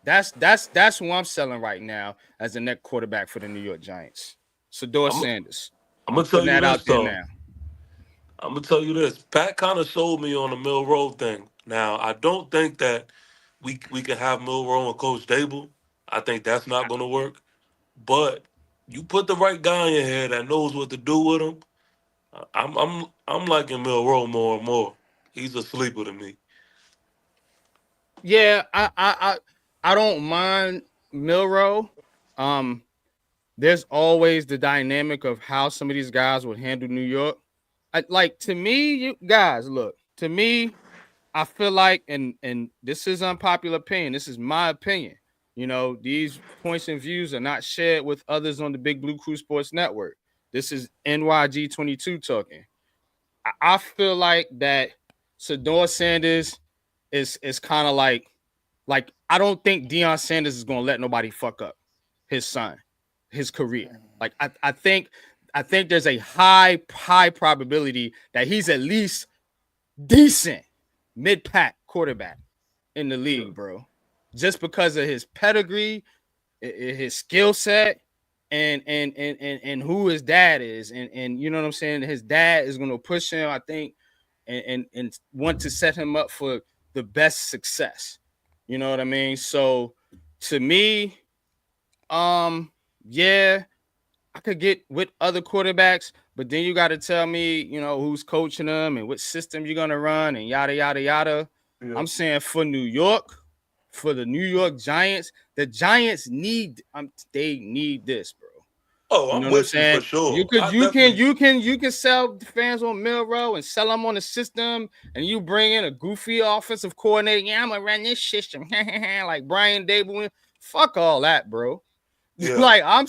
That's who I'm selling right now as the next quarterback for the New York Giants. Shedeur Sanders. I'm gonna tell you that this out there though. now. I'm gonna tell you this. Pat kind of sold me on the Milroe thing. Now I don't think that we can have Milroe and Coach Dable. I think that's not gonna work. But you put the right guy in your head that knows what to do with him. I'm liking Milroe more and more. He's a sleeper to me. Yeah, I don't mind Milroe. There's always the dynamic of how some of these guys would handle New York. To me, you guys, look, to me, I feel like, and this is unpopular opinion. This is my opinion. These points and views are not shared with others on the Big Blue Crew Sports Network. This is NYG22 talking. I feel like that Shedeur Sanders is kind of like I don't think Deion Sanders is gonna let nobody fuck up his son, his career. Like I think there's a high probability that he's at least decent mid-pack quarterback in the league, bro. Just because of his pedigree, his skill set, and who his dad is, and you know what I'm saying. His dad is gonna push him, I think, and want to set him up for the best success. You know what I mean? So to me, yeah, I could get with other quarterbacks, but then you got to tell me, who's coaching them and what system you're gonna run and yada yada yada. Yeah. I'm saying for New York, for the New York Giants, the Giants need this, bro. Oh, I'm with you for sure. You can sell fans on Milroe and sell them on the system, and you bring in a goofy offensive coordinator. Yeah, I'm gonna run this system like Brian Daboll. Fuck all that, bro. Yeah. I'm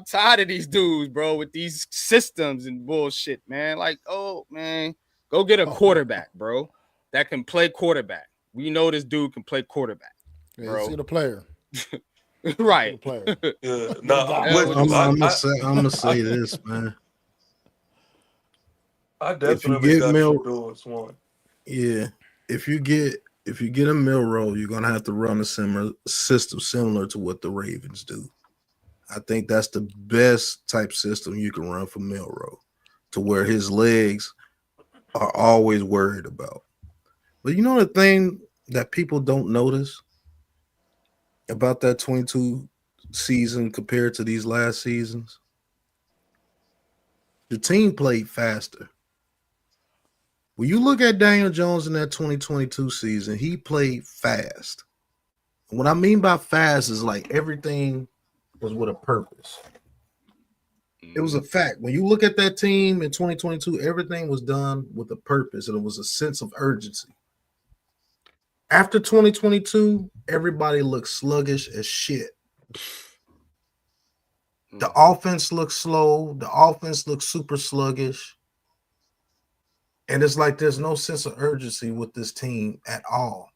tired of these dudes, bro, with these systems and bullshit, man. Oh man, go get a quarterback, bro, that can play quarterback. We know this dude can play quarterback, bro. Yeah, see the player. Right. Yeah. No, I'm gonna say this, man. I definitely got Shedeur one. Yeah. If you get a Milroe, you're gonna have to run a system similar to what the Ravens do. I think that's the best type system you can run for Milroe, to where his legs are always worried about. But you know the thing that people don't notice about that 22 season compared to these last seasons? The team played faster. When you look at Daniel Jones in that 2022 season, he played fast. And what I mean by fast is like everything was with a purpose. It was a fact. When you look at that team in 2022, everything was done with a purpose, and it was a sense of urgency. After 2022, everybody looks sluggish as shit. The offense looks slow. The offense looks super sluggish. And it's like there's no sense of urgency with this team at all.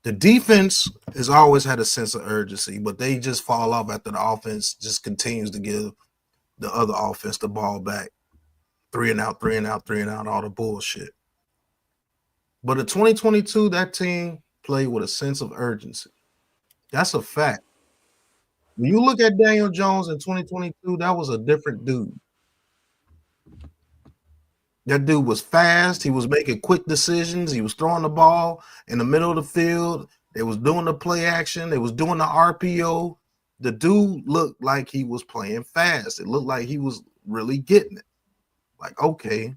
The defense has always had a sense of urgency, but they just fall off after the offense just continues to give the other offense the ball back. 3 and out, 3 and out, 3 and out, all the bullshit. But in 2022, that team played with a sense of urgency. That's a fact. When you look at Daniel Jones in 2022, that was a different dude. That dude was fast. He was making quick decisions. He was throwing the ball in the middle of the field. They was doing the play action. They was doing the RPO. The dude looked like he was playing fast. It looked like he was really getting it. Like, okay,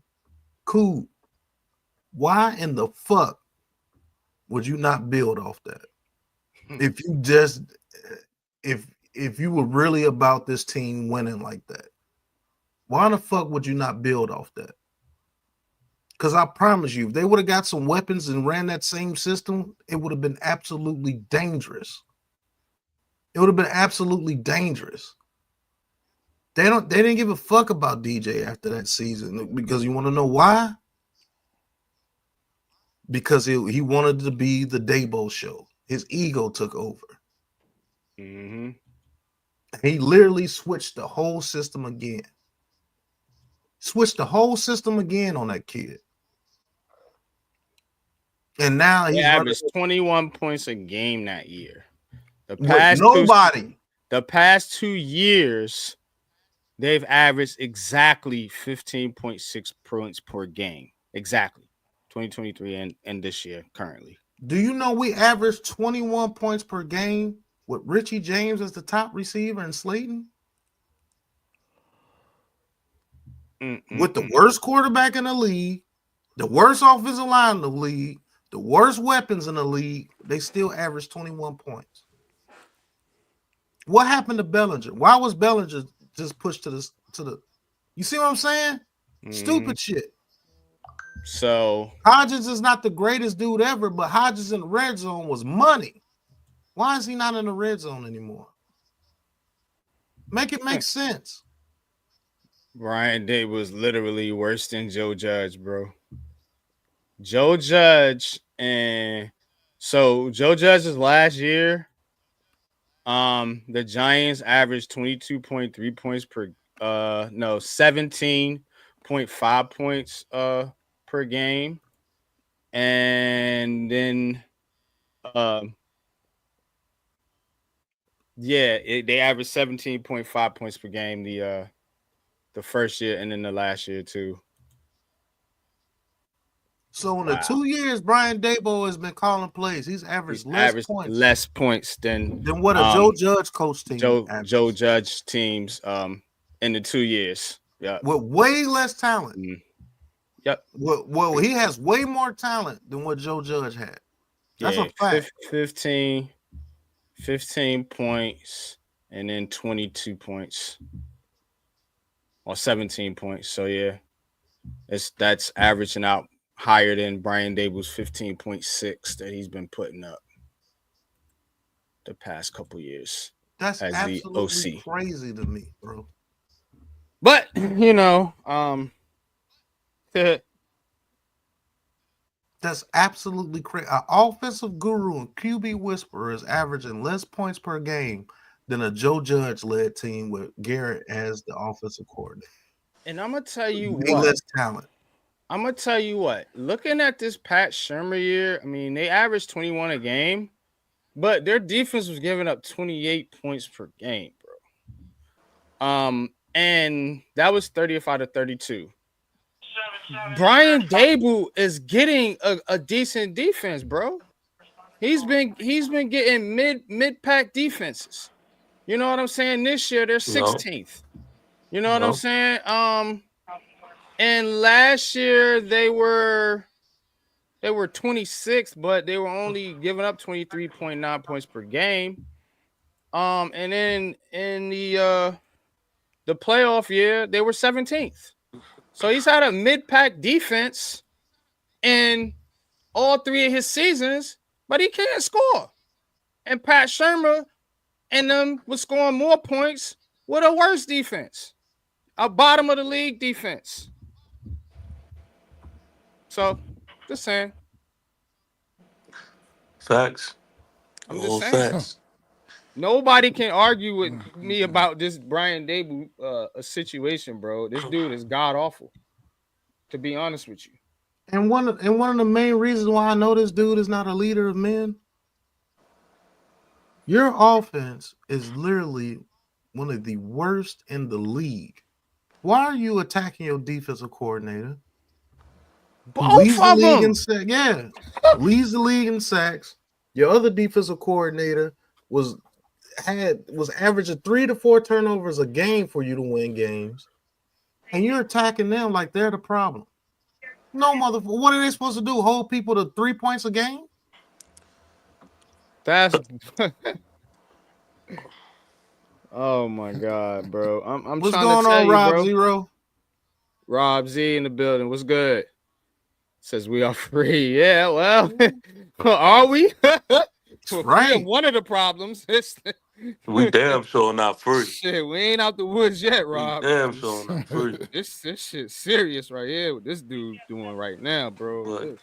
cool. Why in the fuck would you not build off that? If you just if you were really about this team winning like that, why the fuck would you not build off that? Because I promise you, if they would have got some weapons and ran that same system, it would have been absolutely dangerous. It would have been absolutely dangerous. They didn't give a fuck about DJ after that season, because you want to know why? Because he wanted to be the Dabo show. His ego took over. Mm-hmm. He literally switched the whole system again. Switched the whole system again on that kid. And now He he's averaged 21 points a game that year. The past 2 years, they've averaged exactly 15.6 points per game. Exactly. 2023 and this year currently. Do you know we averaged 21 points per game with Richie James as the top receiver and Slayton? With the worst quarterback in the league, the worst offensive line in the league, the worst weapons in the league, they still average 21 points. What happened to Bellinger? Why was Bellinger just pushed to the you see what I'm saying? Stupid shit. So Hodges is not the greatest dude ever, but Hodges in the red zone was money. Why is he not in the red zone anymore? Make it make sense. Brian Day was literally worse than Joe Judge, bro. Joe Judge Judge's last year, the Giants averaged 22.3 points 17.5 points per game. And then they averaged 17.5 points per game the first year and then the last year too. So in the 2 years Brian Dabo has been calling plays, he's averaged less points than what a Joe Judge coach team Joe Judge teams in the 2 years. Yeah. With way less talent. Mm-hmm. Yep. Well, he has way more talent than what Joe Judge had. That's a fact. 15 points and then 22 points. Or 17 points. So yeah. That's averaging out higher than Brian Daboll's 15.6 that he's been putting up the past couple years. That's as absolutely the OC. Crazy to me, bro. But that's absolutely crazy. An offensive guru and QB whisperer is averaging less points per game than a Joe Judge-led team with Garrett as the offensive coordinator. And I'm going to tell you what. Less talent. I'm going to tell you what. Looking at this Pat Shurmur year, I mean, they averaged 21 a game, but their defense was giving up 28 points per game, bro. And that was 30th out of 32. Brian Daboll is getting a decent defense, bro. He's been getting mid-pack defenses. You know what I'm saying? This year they're 16th. You know what I'm saying? And last year they were 26th, but they were only giving up 23.9 points per game. And then in the playoff year, they were 17th. So he's had a mid-pack defense in all 3 of his seasons, but he can't score. And Pat Shurmur and them was scoring more points with a worse defense, a bottom of the league defense. So, just saying. Facts. I'm just saying. Facts. Nobody can argue with me about this Brian Daboll situation, bro. This dude is god awful, to be honest with you. And one of the main reasons why I know this dude is not a leader of men, your offense is literally one of the worst in the league. Why are you attacking your defensive coordinator? Leads the of league them. in sacks. Yeah, leads the league in sacks. Your other defensive coordinator was averaging 3 to 4 turnovers a game for you to win games, and you're attacking them like they're the problem. No, motherfucker. What are they supposed to do? Hold people to 3 points a game? That's oh my god, bro. I'm What's trying to going tell on, you, Rob bro. Zero? Rob Z in the building. What's good? Says we are free. Yeah, well, are we? We're free of Right. one of the problems. We damn sure not free. Shit, we ain't out the woods yet, We Rob. damn sure not free. This shit serious right here. What this dude doing right now, bro.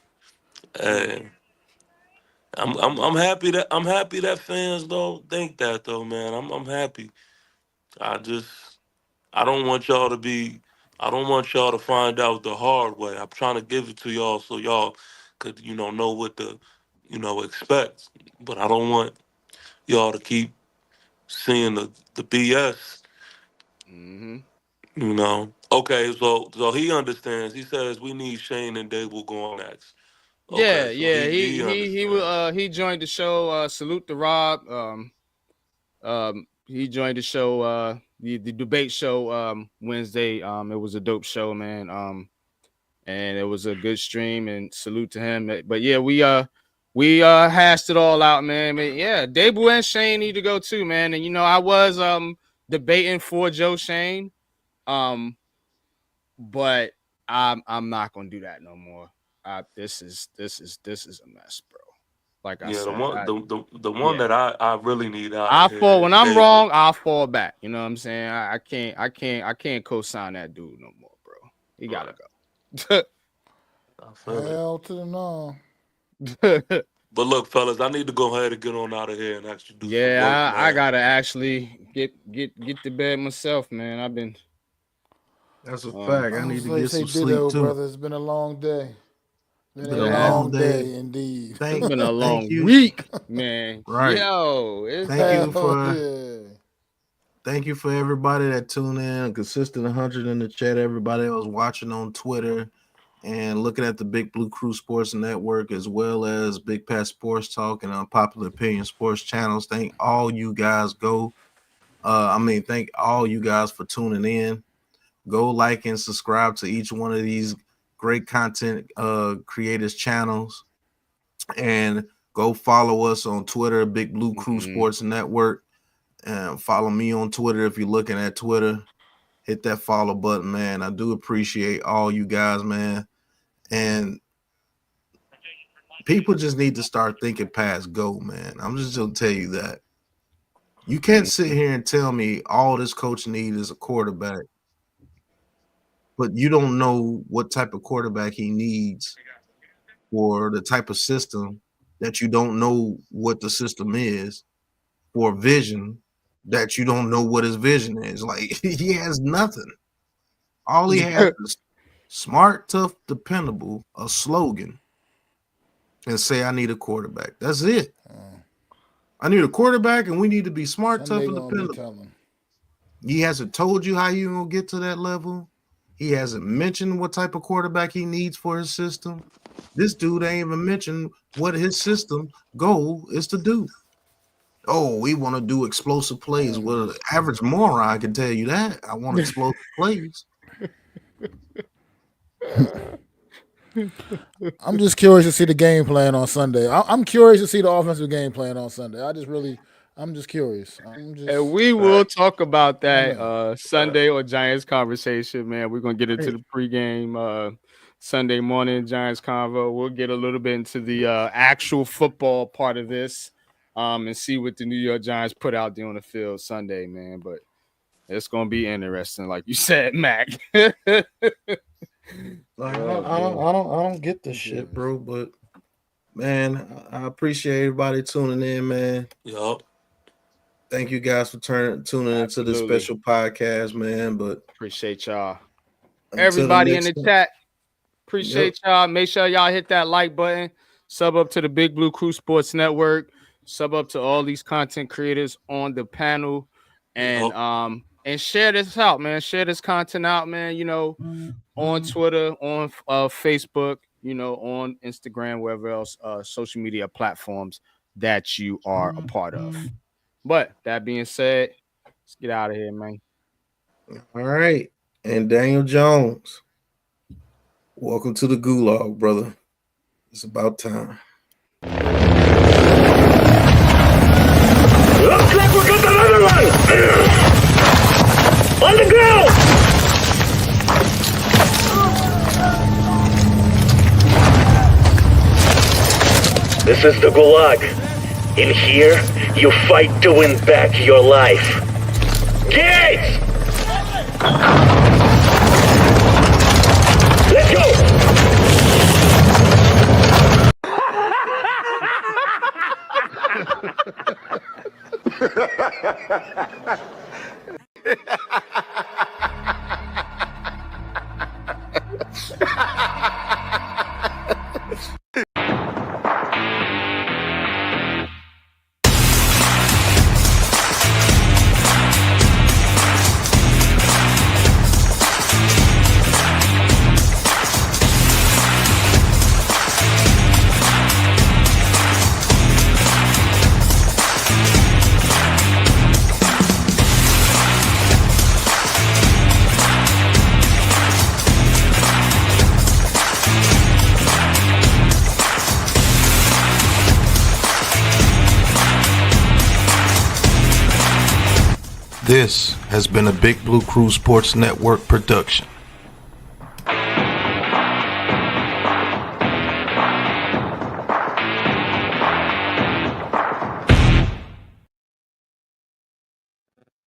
But hey, I'm happy that fans don't think that though, man. I'm happy. I don't want y'all to find out the hard way. I'm trying to give it to y'all so y'all could, know what to, expect. But I don't want y'all to keep seeing the BS. Okay, so he understands. He says we need Shane and Dable going next. Okay, so Yeah. he understands. He joined the show. Salute to Rob. He joined the show. The debate show. Wednesday. It was a dope show, man. And it was a good stream. And salute to him. But yeah, we hashed it all out, man. But yeah, Dable and Shane need to go too, man. And I was debating for Joe Shane. But I'm not gonna do that no more. This is a mess, bro. Like I Yeah, said, the one that I really need out I of here fall is when I'm Dable. wrong. I'll fall back. You know what I'm saying? I can't co-sign that dude no more, bro. He gotta go. I feel it. Hell to the no. But look, fellas, I need to go ahead and get on out of here and actually do some work, Yeah, I man. gotta actually get to bed myself, man. I've been. That's a fact. I need to get some ditto, sleep too. brother. It's been a long day. Been a Yeah. long day indeed. It's been a long you. week, man. Right. Yo, Thank you for everybody that tuned in. A consistent 100 in the chat. Everybody that was watching on Twitter and looking at the Big Blue Crew Sports Network, as well as Big Pat Sports Talk and Unpopular Opinion Sports channels. Thank all you guys. Thank all you guys for tuning in. Go like and subscribe to each one of these great content creators channels, and go follow us on Twitter, Big Blue Crew Sports Network, and follow me on Twitter if you're looking at Twitter. Hit that follow button, man. I do appreciate all you guys, man. And people just need to start thinking past go, man. I'm just gonna tell you that. You can't sit here and tell me all this coach needs is a quarterback, but you don't know what type of quarterback he needs for the type of system that you don't know what the system is, for vision that you don't know what his vision is. Like, he has nothing. All he has is smart, tough, dependable, a slogan, and say, I need a quarterback. That's it. I need a quarterback, and we need to be smart, tough, and dependable. He hasn't told you how you're going to get to that level. He hasn't mentioned what type of quarterback he needs for his system. This dude ain't even mentioned what his system goal is to do. Oh, we want to do explosive plays. Well, average moron can tell you that. I want explosive plays. I'm just curious to see the game plan on Sunday. I'm curious to see the offensive game plan on Sunday. I'm just curious. And we will talk about that Sunday or Giants conversation, man. We're gonna get into the pregame Sunday morning Giants convo. We'll get a little bit into the actual football part of this, and see what the New York Giants put out there on the field Sunday, man. But it's gonna be interesting, like you said, Mac. Like, I don't get this shit, bro. But man, I appreciate everybody tuning in, man. Yup. Thank you guys for tuning into this special podcast, man. But appreciate y'all. Everybody in the chat, appreciate y'all. Make sure y'all hit that like button. Sub up to the Big Blue Crew Sports Network. Sub up to all these content creators on the panel, and share this out, man. Share this content out, man. You know, on Twitter, on Facebook, on Instagram, wherever else social media platforms that you are a part of. But that being said, let's get out of here, man. All right. And Daniel Jones, welcome to the gulag, brother. It's about time. Looks like we got another one! On the ground! This is the gulag. In here, you fight to win back your life. Gates! Let's go! This has been a Big Blue Crew Sports Network production.